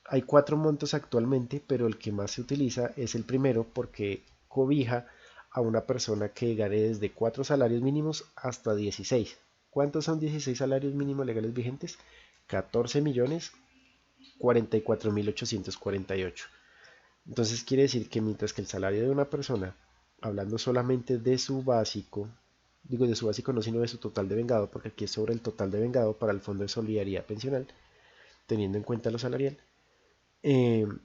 Speaker 1: Hay 4 montos actualmente, pero el que más se utiliza es el primero porque cobija a una persona que gane desde 4 salarios mínimos hasta 16. ¿Cuántos son 16 salarios mínimos legales vigentes? 14.044.848. Entonces quiere decir que mientras que el salario de una persona, hablando solamente de su básico, digo de su básico no, sino de su total de vengado, porque aquí es sobre el total de vengado para el Fondo de Solidaridad Pensional, teniendo en cuenta lo salarial, el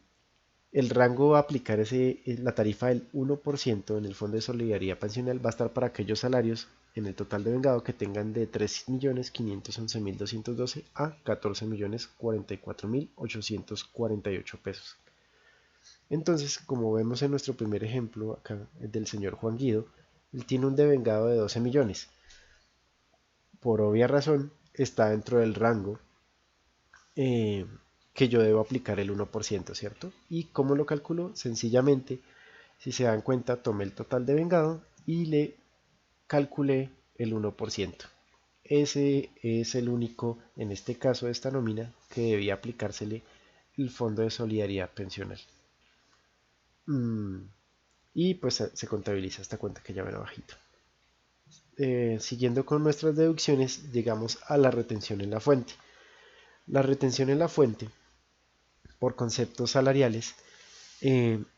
Speaker 1: rango va a aplicar la tarifa del 1% en el Fondo de Solidaridad Pensional va a estar para aquellos salarios en el total de vengado que tengan de 3.511.212 a 14.044.848 pesos. Entonces, como vemos en nuestro primer ejemplo acá del señor Juan Guido, él tiene un devengado de 12 millones. Por obvia razón, está dentro del rango que yo debo aplicar el 1%, ¿cierto? ¿Y cómo lo calculo? Sencillamente, si se dan cuenta, tomé el total de vengado y le calculé el 1%. Ese es el único, en este caso de esta nómina, que debía aplicársele el Fondo de Solidaridad Pensional. Y pues se contabiliza esta cuenta que ya ven abajito. Siguiendo con nuestras deducciones, llegamos a la retención en la fuente. La retención en la fuente, por conceptos salariales,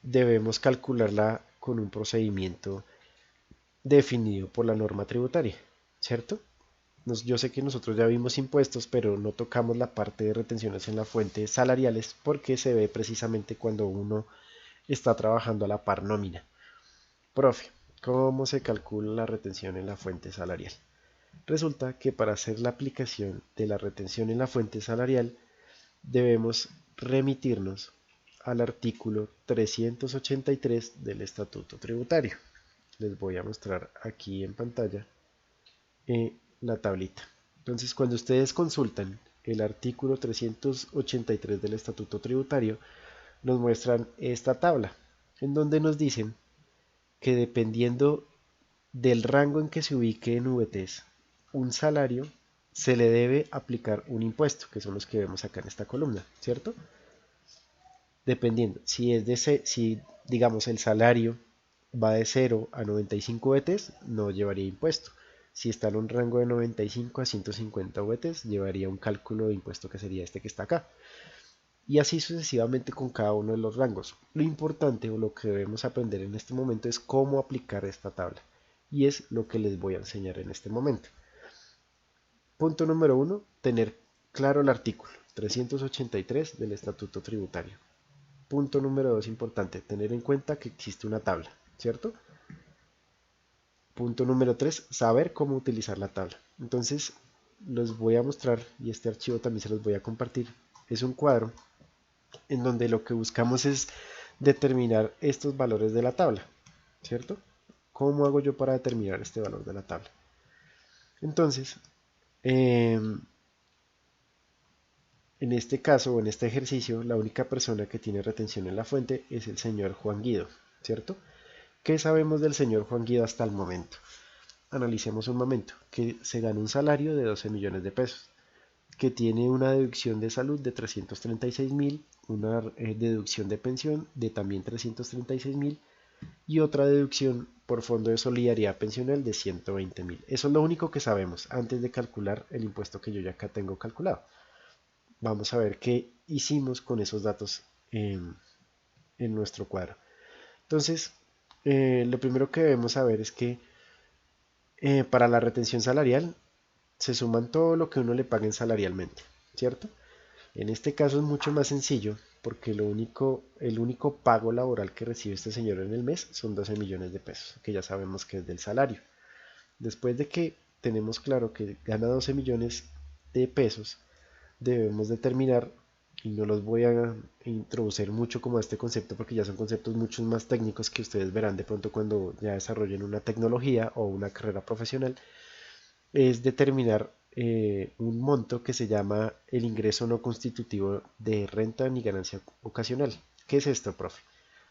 Speaker 1: debemos calcularla con un procedimiento definido por la norma tributaria, ¿cierto? Yo sé que nosotros ya vimos impuestos, pero no tocamos la parte de retenciones en la fuente salariales porque se ve precisamente cuando uno está trabajando a la par nómina. Profe, ¿cómo se calcula la retención en la fuente salarial? Resulta que para hacer la aplicación de la retención en la fuente salarial debemos remitirnos al artículo 383 del Estatuto Tributario. Les voy a mostrar aquí en pantalla la tablita. Entonces, cuando ustedes consultan el artículo 383 del Estatuto Tributario, nos muestran esta tabla, en donde nos dicen que dependiendo del rango en que se ubique en VTs un salario, se le debe aplicar un impuesto, que son los que vemos acá en esta columna, ¿cierto? Dependiendo, si digamos el salario va de 0 a 95 VTs, no llevaría impuesto. Si está en un rango de 95 a 150 VTs, llevaría un cálculo de impuesto que sería este que está acá. y así sucesivamente con cada uno de los rangos. Lo importante o lo que debemos aprender en este momento es cómo aplicar esta tabla, y es lo que les voy a enseñar en este momento. Punto número 1, tener claro el artículo 383 del Estatuto Tributario. Punto número 2, importante, tener en cuenta que existe una tabla, ¿cierto? Punto número 3, saber cómo utilizar la tabla. Entonces, los voy a mostrar, y este archivo también se los voy a compartir. Es un cuadro en donde lo que buscamos es determinar estos valores de la tabla, ¿cierto? ¿Cómo hago yo para determinar este valor de la tabla? Entonces, en este caso o en este ejercicio, la única persona que tiene retención en la fuente es el señor Juan Guido, ¿cierto? ¿Qué sabemos del señor Juan Guido hasta el momento? Analicemos un momento, que se gana un salario de 12 millones de pesos, que tiene una deducción de salud de 336.000, una deducción de pensión de también 336.000 y otra deducción por fondo de solidaridad pensional de 120.000. Eso es lo único que sabemos antes de calcular el impuesto que yo ya acá tengo calculado. Vamos a ver qué hicimos con esos datos en nuestro cuadro. Entonces, lo primero que debemos saber es que para la retención salarial se suman todo lo que uno le paguen salarialmente, ¿cierto? En este caso es mucho más sencillo porque el único pago laboral que recibe este señor en el mes son 12 millones de pesos, que ya sabemos que es del salario. Después de que tenemos claro que gana 12 millones de pesos, debemos determinar, y no los voy a introducir mucho como este concepto porque ya son conceptos mucho más técnicos que ustedes verán de pronto cuando ya desarrollen una tecnología o una carrera profesional, es determinar un monto que se llama el ingreso no constitutivo de renta ni ganancia ocasional. ¿Qué es esto, profe?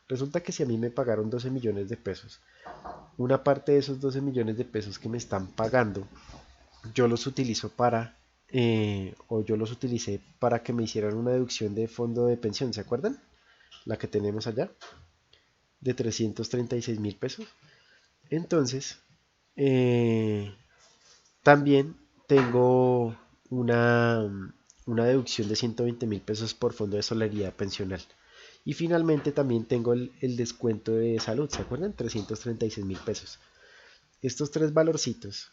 Speaker 1: Resulta que si a mí me pagaron 12 millones de pesos, una parte de esos 12 millones de pesos que me están pagando, yo los utilizo o yo los utilicé para que me hicieran una deducción de fondo de pensión, ¿se acuerdan? La que tenemos allá, de 336.000 pesos. Entonces, también tengo una deducción de 120.000 pesos por fondo de solidaridad pensional. Y finalmente también tengo el descuento de salud, ¿se acuerdan? 336.000 pesos. Estos tres valorcitos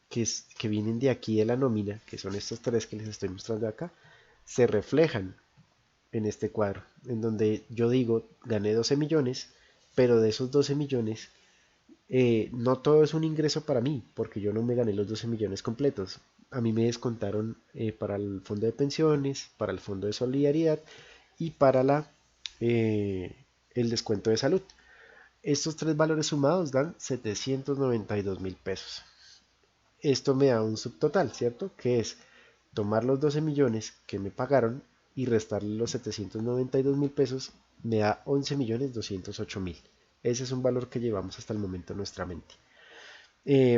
Speaker 1: que vienen de aquí de la nómina, que son estos tres que les estoy mostrando acá, se reflejan en este cuadro, en donde yo digo, gané 12 millones, pero de esos 12 millones, no todo es un ingreso para mí, porque yo no me gané los 12 millones completos. A mí me descontaron para el fondo de pensiones, para el fondo de solidaridad y para el descuento de salud. Estos tres valores sumados dan 792.000 pesos. Esto me da un subtotal, ¿cierto? Que es tomar los 12 millones que me pagaron y restarle los 792.000 pesos, me da 11.208.000. Ese es un valor que llevamos hasta el momento en nuestra mente.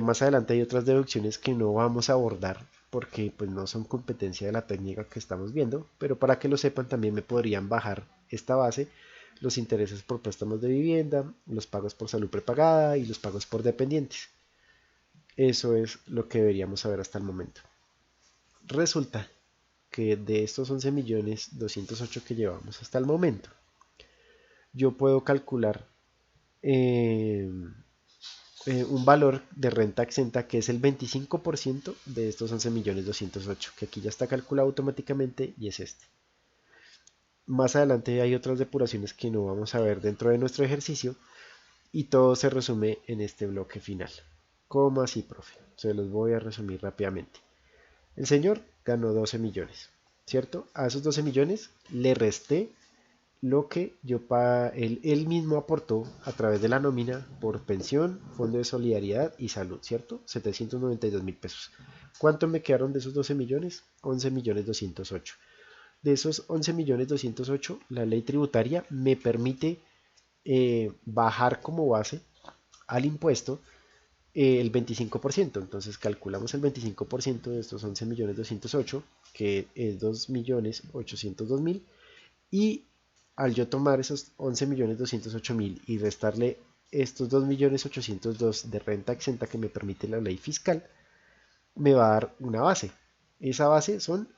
Speaker 1: Más adelante hay otras deducciones que no vamos a abordar porque pues no son competencia de la técnica que estamos viendo, pero para que lo sepan también me podrían bajar esta base, los intereses por préstamos de vivienda, los pagos por salud prepagada y los pagos por dependientes. Eso es lo que deberíamos saber hasta el momento. Resulta que de estos 11.208.000 que llevamos hasta el momento, yo puedo calcular un valor de renta exenta que es el 25% de estos 11.208.000, que aquí ya está calculado automáticamente y es este. Más adelante hay otras depuraciones que no vamos a ver dentro de nuestro ejercicio y todo se resume en este bloque final. ¿Cómo así, profe? Se los voy a resumir rápidamente. El señor ganó 12 millones, ¿cierto? A esos 12 millones le resté lo que él mismo aportó a través de la nómina por pensión, fondo de solidaridad y salud, ¿cierto? 792.000 pesos. ¿Cuánto me quedaron de esos 12 millones? 11.208.000. De esos 11.208.000, la ley tributaria me permite bajar como base al impuesto el 25%. Entonces calculamos el 25% de estos 11.208.000, que es 2.802.000, y al yo tomar esos 11.208.000 y restarle estos 2.802.000 de renta exenta que me permite la ley fiscal, me va a dar una base. Esa base son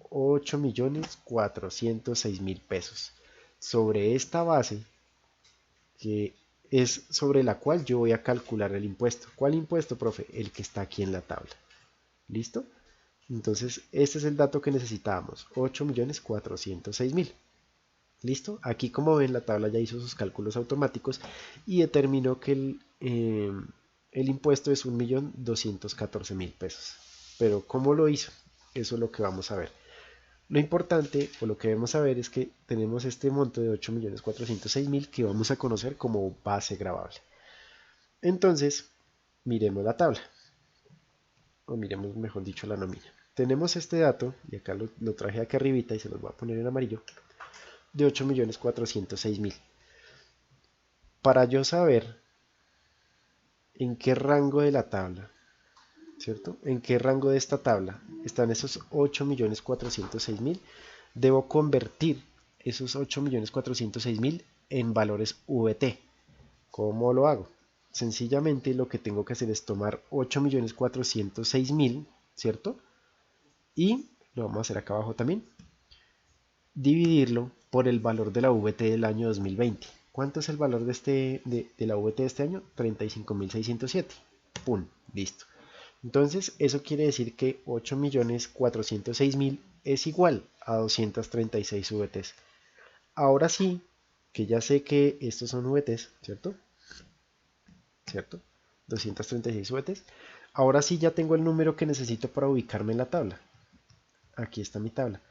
Speaker 1: 8.406.000 pesos. Sobre esta base, que es sobre la cual yo voy a calcular el impuesto. ¿Cuál impuesto, profe? El que está aquí en la tabla. ¿Listo? Entonces, este es el dato que necesitábamos, 8.406.000. ¿Listo? Aquí, como ven, la tabla ya hizo sus cálculos automáticos y determinó que el impuesto es 1.214.000 pesos. Pero, ¿cómo lo hizo? Eso es lo que vamos a ver. Lo importante, o lo que debemos saber, es que tenemos este monto de 8.406.000 que vamos a conocer como base gravable. Entonces, miremos la tabla, o miremos, mejor dicho, la nómina. Tenemos este dato, y acá lo traje aquí arribita y se los voy a poner en amarillo, de 8.406.000. Para yo saber en qué rango de la tabla, ¿cierto? En qué rango de esta tabla están esos 8.406.000, debo convertir esos 8.406.000 en valores VT. ¿Cómo lo hago? Sencillamente lo que tengo que hacer es tomar 8.406.000, ¿cierto? Y lo vamos a hacer acá abajo también. Dividirlo por el valor de la VT del año 2020. ¿Cuánto es el valor de la VT de este año? 35.607. ¡Pum! Listo. Entonces, eso quiere decir que 8.406.000 es igual a 236 VTs. Ahora sí, que ya sé que estos son VTs, ¿cierto? 236 VTs. Ahora sí ya tengo el número que necesito para ubicarme en la tabla. Aquí está mi tabla.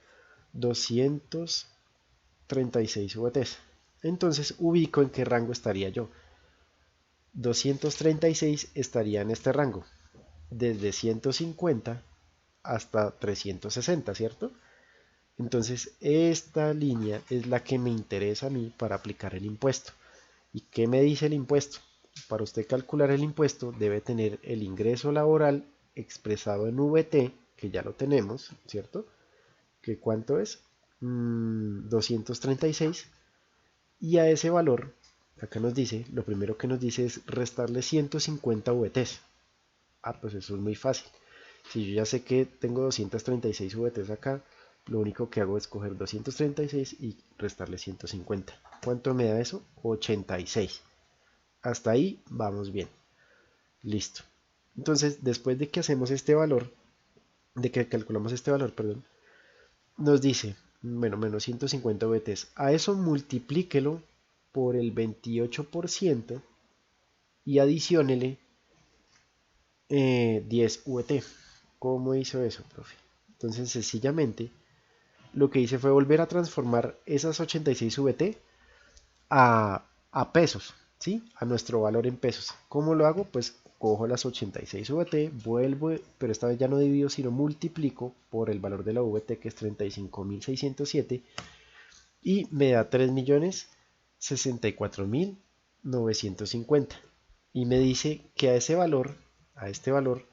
Speaker 1: 236 VTs. Entonces ubico en qué rango estaría yo. 236 estaría en este rango, desde 150 hasta 360, ¿cierto? Entonces esta línea es la que me interesa a mí para aplicar el impuesto. ¿Y qué me dice el impuesto? Para usted calcular el impuesto debe tener el ingreso laboral expresado en VT, que ya lo tenemos, ¿cierto? ¿Que cuánto es? 236. Y a ese valor, acá nos dice, lo primero que nos dice es restarle 150 VTs. Ah, pues eso es muy fácil. Si yo ya sé que tengo 236 VTs acá, lo único que hago es coger 236 y restarle 150. ¿Cuánto me da eso? 86. Hasta ahí vamos bien. Listo. Entonces, después de que hacemos este valor, de que calculamos este valor, perdón, nos dice, bueno, menos 150 VTs. A eso multiplíquelo por el 28% y adiciónele 10 VT. ¿Cómo hizo eso, profe? Entonces, sencillamente, lo que hice fue volver a transformar esas 86 VT a pesos, ¿sí? A nuestro valor en pesos. ¿Cómo lo hago? Pues cojo las 86 VT, vuelvo, pero esta vez ya no divido, sino multiplico por el valor de la VT, que es 35.607, y me da 3.064.950. Y me dice que a ese valor, a este valor,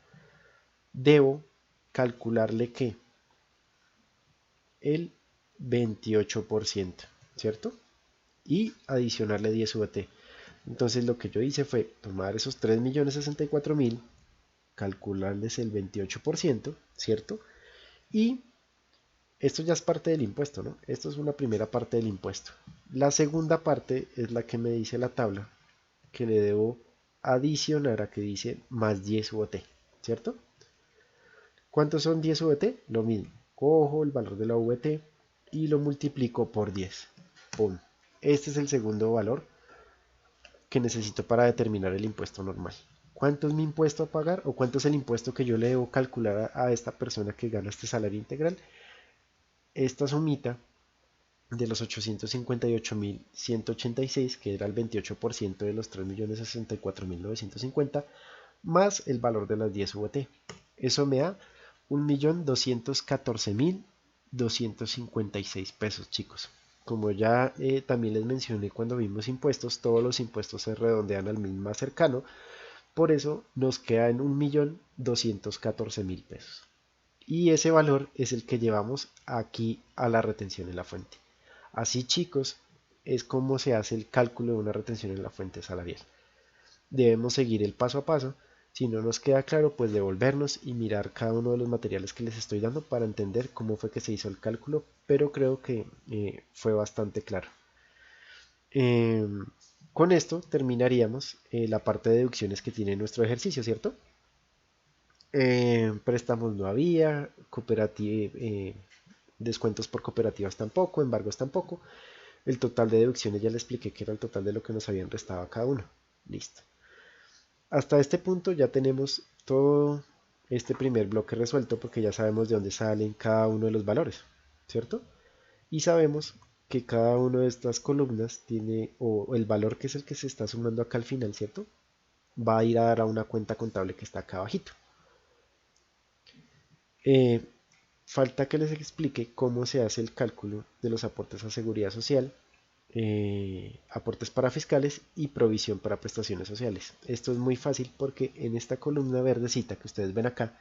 Speaker 1: debo calcularle que el 28%, ¿cierto? Y adicionarle 10 VT. Entonces lo que yo hice fue tomar esos 3.064.000, calcularles el 28%, ¿cierto? Y esto ya es parte del impuesto, ¿no? Esto es una primera parte del impuesto. La segunda parte es la que me dice la tabla, que le debo adicionar a que dice más 10 VT, ¿cierto? ¿Cuántos son 10 VT? Lo mismo. Cojo el valor de la VT y lo multiplico por 10. ¡Pum! Este es el segundo valor que necesito para determinar el impuesto normal. ¿Cuánto es mi impuesto a pagar o cuánto es el impuesto que yo le debo calcular a esta persona que gana este salario integral? Esta sumita de los 858.186, que era el 28% de los 3.064.950, más el valor de las 10 VT. Eso me da 1.214.256 pesos, chicos. Como ya también les mencioné cuando vimos impuestos, todos los impuestos se redondean al mismo más cercano, por eso nos queda en 1.214.000 pesos. Y ese valor es el que llevamos aquí a la retención en la fuente. Así, chicos, es como se hace el cálculo de una retención en la fuente salarial. Debemos seguir el paso a paso Si no nos queda claro, pues devolvernos y mirar cada uno de los materiales que les estoy dando para entender cómo fue que se hizo el cálculo, pero creo que fue bastante claro. Con esto terminaríamos la parte de deducciones que tiene nuestro ejercicio, ¿cierto? Préstamos no había, descuentos por cooperativas tampoco, embargos tampoco. El total de deducciones ya le expliqué que era el total de lo que nos habían restado a cada uno. Listo. Hasta este punto ya tenemos todo este primer bloque resuelto porque ya sabemos de dónde salen cada uno de los valores, ¿cierto? Y sabemos que cada una de estas columnas tiene, o el valor que es el que se está sumando acá al final, ¿cierto? Va a ir a dar a una cuenta contable que está acá abajito. Eh, Falta que les explique cómo se hace el cálculo de los aportes a seguridad social, aportes para fiscales y provisión para prestaciones sociales. Esto es muy fácil porque en esta columna verdecita que ustedes ven acá,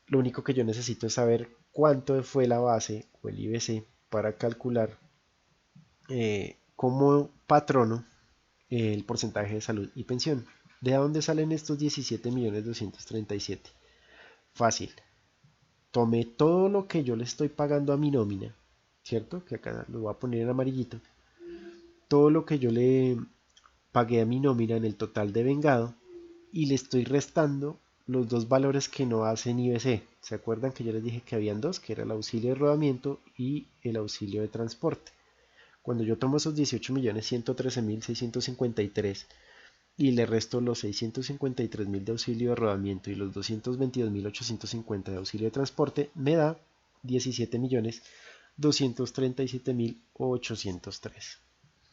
Speaker 1: lo único que yo necesito es saber cuánto fue la base o el IBC para calcular como patrono el porcentaje de salud y pensión. ¿De dónde salen estos 17.237.000? Fácil. Tomé todo lo que yo le estoy pagando a mi nómina, ¿cierto? Que acá lo voy a poner en amarillito. Todo lo que yo le pagué a mi nómina en el total de vengado y le estoy restando los dos valores que no hacen IBC. ¿Se acuerdan que yo les dije que habían dos? Que era el auxilio de rodamiento y el auxilio de transporte. Cuando yo tomo esos 18.113.653 y le resto los 653.000 de auxilio de rodamiento y los 222.850 de auxilio de transporte, me da 17.237.803,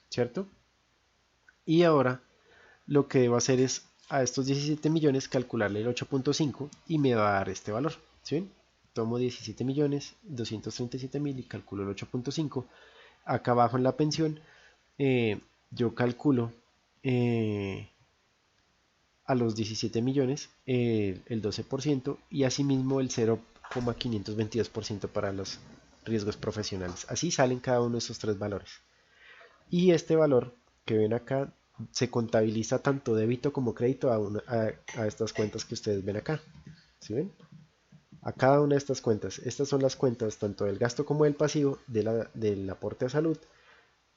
Speaker 1: ¿cierto? Y ahora lo que debo hacer es a estos 17 millones calcularle el 8.5 y me va a dar este valor, ¿sí? Tomo 17.237.000 y calculo el 8.5. Acá abajo en la pensión yo calculo a los 17 millones el 12% y asimismo el 0,522% para los riesgos profesionales. Así salen cada uno de esos tres valores. Y este valor que ven acá se contabiliza tanto débito como crédito a estas cuentas que ustedes ven acá. ¿Sí ven? A cada una de estas cuentas. Estas son las cuentas tanto del gasto como del pasivo del aporte a salud,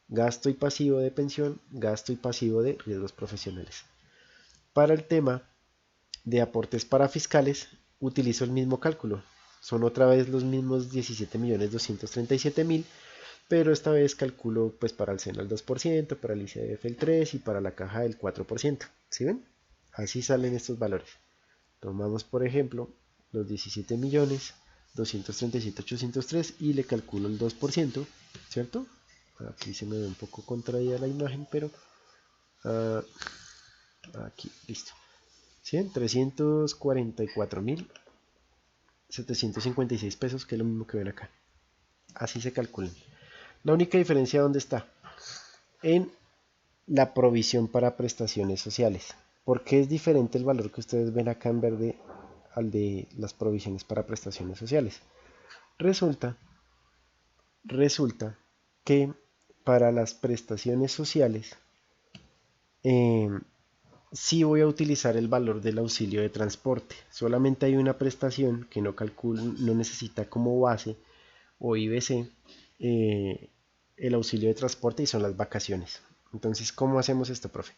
Speaker 1: gasto y pasivo de pensión, gasto y pasivo de riesgos profesionales. Para el tema de aportes para fiscales, utilizo el mismo cálculo. Son otra vez los mismos 17.237.000, pero esta vez calculo pues para el SENA el 2%, para el ICF el 3% y para la caja el 4%. ¿Sí ven? Así salen estos valores. Tomamos por ejemplo los 17.237.803 y le calculo el 2%, ¿cierto? Aquí se me ve un poco contraída la imagen, pero aquí, listo. ¿Sí? 344.756 pesos, que es lo mismo que ven acá. Así se calculan. La única diferencia, ¿dónde está? En la provisión para prestaciones sociales. ¿Por qué es diferente el valor que ustedes ven acá en verde al de las provisiones para prestaciones sociales? Resulta que para las prestaciones sociales sí voy a utilizar el valor del auxilio de transporte. Solamente hay una prestación que no necesita como base o IBC el auxilio de transporte y son las vacaciones. Entonces, ¿cómo hacemos esto, profe?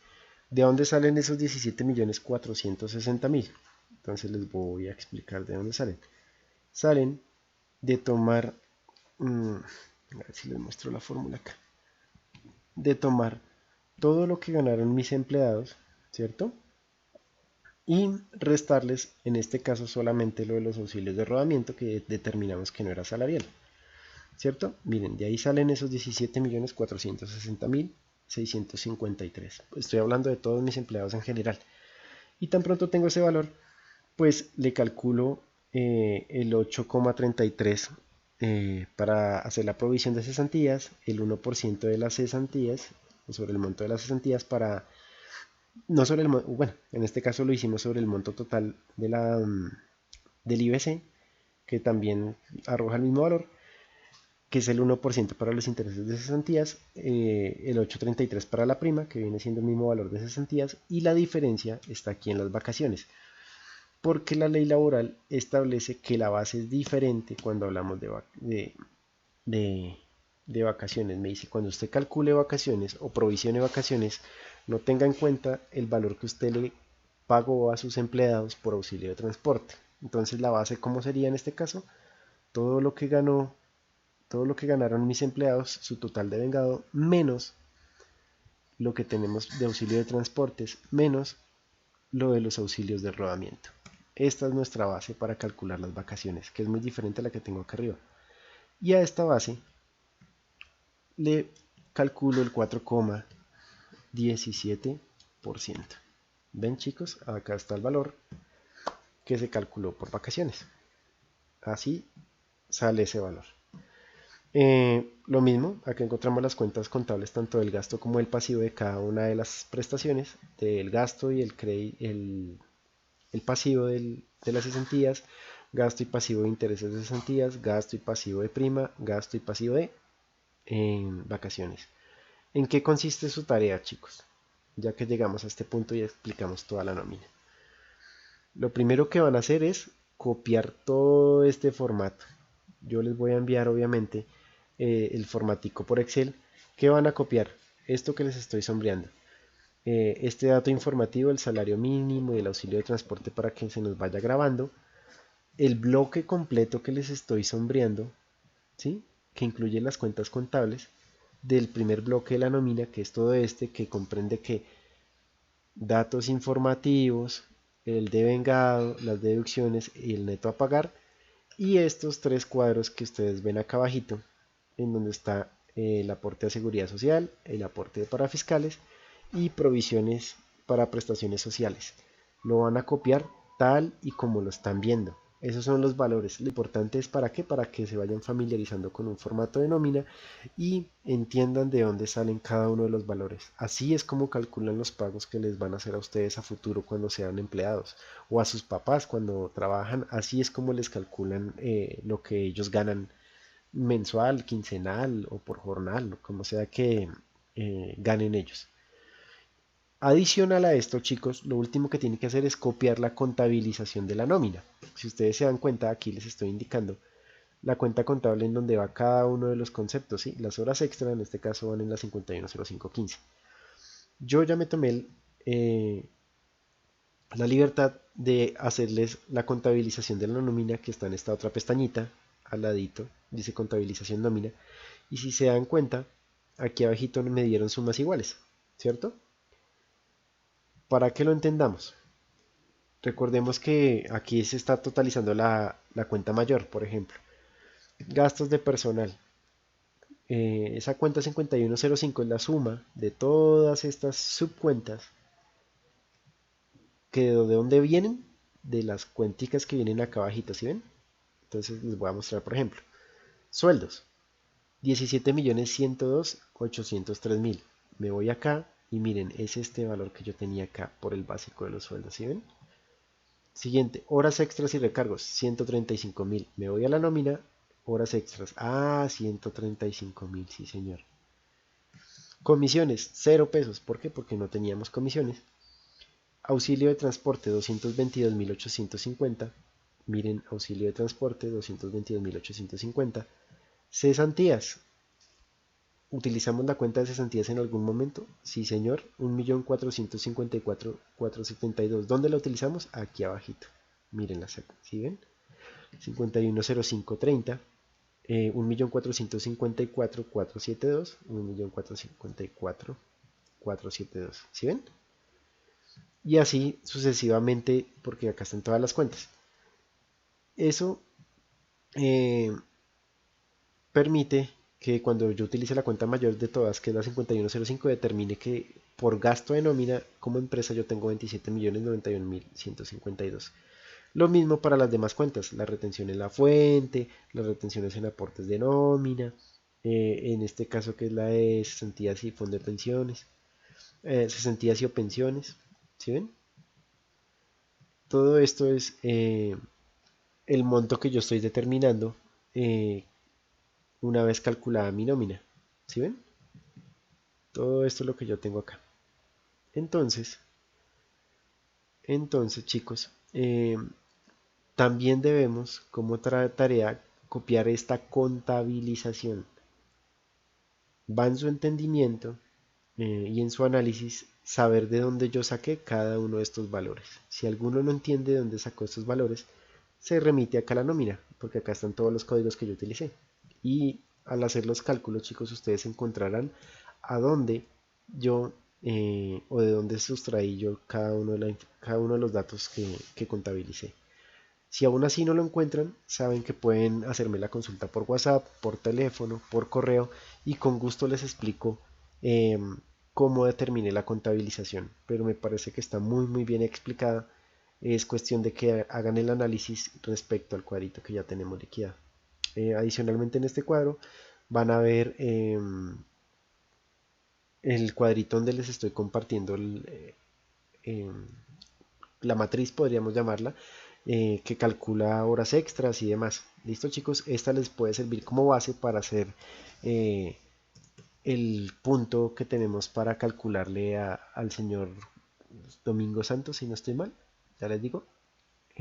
Speaker 1: ¿De dónde salen esos 17.460.000? Entonces les voy a explicar de dónde salen. Salen de tomar, a ver si les muestro la fórmula acá, de tomar todo lo que ganaron mis empleados, ¿cierto? Y restarles, en este caso, solamente lo de los auxilios de rodamiento que determinamos que no era salarial, ¿cierto? Miren, de ahí salen esos 17.460.653. Estoy hablando de todos mis empleados en general. Y tan pronto tengo ese valor, pues le calculo el 8,33 para hacer la provisión de cesantías, el 1% de las cesantías, sobre el monto de las cesantías para, no sobre el monto, bueno, en este caso lo hicimos sobre el monto total del IBC, que también arroja el mismo valor, que es el 1% para los intereses de cesantías, el 8,33 para la prima, que viene siendo el mismo valor de cesantías, y la diferencia está aquí en las vacaciones, porque la ley laboral establece que la base es diferente cuando hablamos de vacaciones. Me dice, cuando usted calcule vacaciones o provisione vacaciones, no tenga en cuenta el valor que usted le pagó a sus empleados por auxilio de transporte. Entonces la base, ¿cómo sería en este caso? Todo lo que ganó, todo lo que ganaron mis empleados, su total de vengado, menos lo que tenemos de auxilio de transportes, menos lo de los auxilios de rodamiento. Esta es nuestra base para calcular las vacaciones, que es muy diferente a la que tengo acá arriba. Y a esta base le calculo el 4,17%. ¿Ven, chicos? Acá está el valor que se calculó por vacaciones. Así sale ese valor. Lo mismo, acá encontramos las cuentas contables tanto del gasto como del pasivo de cada una de las prestaciones, del gasto y el pasivo de las cesantías, gasto y pasivo de intereses de cesantías, gasto y pasivo de prima, gasto y pasivo de vacaciones. ¿En qué consiste su tarea, chicos? Ya que llegamos a este punto y explicamos toda la nómina. Lo primero que van a hacer es copiar todo este formato. Yo les voy a enviar obviamente el formatico por Excel. ¿Qué van a copiar? Esto que les estoy sombreando. Este dato informativo, el salario mínimo y el auxilio de transporte para que se nos vaya grabando. El bloque completo que les estoy sombreando, ¿sí? Que incluye las cuentas contables del primer bloque de la nómina, que es todo este, que comprende que datos informativos, el devengado, las deducciones y el neto a pagar, y estos tres cuadros que ustedes ven acá abajito, en donde está el aporte a seguridad social, el aporte para fiscales y provisiones para prestaciones sociales. Lo van a copiar tal y como lo están viendo. Esos son los valores. Lo importante es para qué, para que se vayan familiarizando con un formato de nómina y entiendan de dónde salen cada uno de los valores. Así es como calculan los pagos que les van a hacer a ustedes a futuro cuando sean empleados o a sus papás cuando trabajan. Así es como les calculan lo que ellos ganan mensual, quincenal o por jornal, como sea que ganen ellos. Adicional a esto, chicos, lo último que tienen que hacer es copiar la contabilización de la nómina. Si ustedes se dan cuenta, aquí les estoy indicando la cuenta contable en donde va cada uno de los conceptos, ¿sí? Las horas extra en este caso van en la 510515. Yo ya me tomé la libertad de hacerles la contabilización de la nómina que está en esta otra pestañita, al ladito, dice contabilización nómina, y si se dan cuenta, aquí abajito me dieron sumas iguales, ¿cierto? Para que lo entendamos, recordemos que aquí se está totalizando la cuenta mayor, por ejemplo. Gastos de personal. Esa cuenta 5105 es la suma de todas estas subcuentas que de dónde vienen, de las cuenticas que vienen acá abajito, ¿sí ven? Entonces les voy a mostrar, por ejemplo, sueldos, 17.102.803.000. Me voy acá y miren, es este valor que yo tenía acá por el básico de los sueldos, ¿sí ven? Siguiente, horas extras y recargos, 135.000. Me voy a la nómina, horas extras. 135.000, sí señor. Comisiones, 0 pesos. ¿Por qué? Porque no teníamos comisiones. Auxilio de transporte, 222.850. Miren, auxilio de transporte, 222.850. Cesantías. ¿Utilizamos la cuenta de cesantías en algún momento? Sí, señor. 1.454.472. ¿Dónde la utilizamos? Aquí abajito. Miren la ¿sí ven? 510530. 1.454.472. 1.454.472. ¿Sí ven? Y así sucesivamente, porque acá están todas las cuentas. Eso permite que cuando yo utilice la cuenta mayor de todas, que es la 5105, determine que por gasto de nómina como empresa yo tengo 27.091.152. Lo mismo para las demás cuentas, la retención en la fuente, las retenciones en aportes de nómina, en este caso que es la de cesantías y fondo de pensiones, cesantías y o pensiones, ¿sí ven? Todo esto es el monto que yo estoy determinando una vez calculada mi nómina. ¿Sí ven? Todo esto es lo que yo tengo acá. Entonces, chicos, también debemos, como otra tarea, copiar esta contabilización. Va en su entendimiento y en su análisis saber de dónde yo saqué cada uno de estos valores. Si alguno no entiende de dónde sacó estos valores, se remite acá a la nómina, porque acá están todos los códigos que yo utilicé. Y al hacer los cálculos, chicos, ustedes encontrarán a dónde yo o de dónde sustraí yo cada uno de los datos que contabilicé. Si aún así no lo encuentran, saben que pueden hacerme la consulta por WhatsApp, por teléfono, por correo y con gusto les explico eh, cómo determiné la contabilización. Pero me parece que está muy bien explicada. Es cuestión de que hagan el análisis respecto al cuadrito que ya tenemos liquidado. Adicionalmente en este cuadro van a ver el cuadrito donde les estoy compartiendo la matriz, podríamos llamarla, que calcula horas extras y demás. Listo, chicos, esta les puede servir como base para hacer el punto que tenemos para calcularle al señor Domingo Santos, si no estoy mal, ya les digo.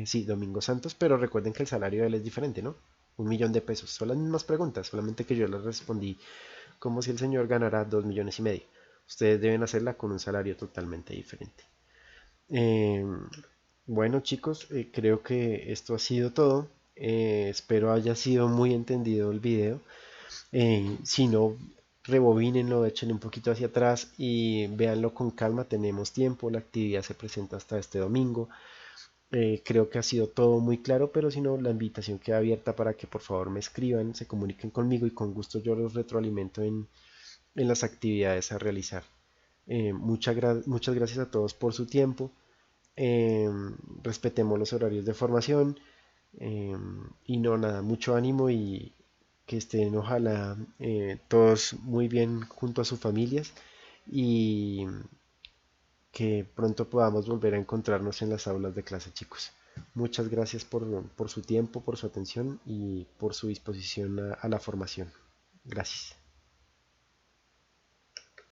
Speaker 1: Sí, Domingo Santos, pero recuerden que el salario de él es diferente, ¿no? 1 millón de pesos. Son las mismas preguntas, solamente que yo les respondí como si el señor ganara 2,5 millones. Ustedes deben hacerla con un salario totalmente diferente. Eh, bueno, chicos, creo que esto ha sido todo. Espero haya sido muy entendido el video. Si no, rebobínenlo, échenle un poquito hacia atrás y véanlo con calma. Tenemos tiempo, la actividad se presenta hasta este domingo. Creo que ha sido todo muy claro, pero si no, la invitación queda abierta para que por favor me escriban, se comuniquen conmigo y con gusto yo los retroalimento en las actividades a realizar. Muchas gracias a todos por su tiempo. eh, Respetemos los horarios de formación y no, nada, mucho ánimo y que estén ojalá todos muy bien junto a sus familias y que pronto podamos volver a encontrarnos en las aulas de clase, chicos. Muchas gracias por su tiempo, por su atención y por su disposición a la formación. Gracias.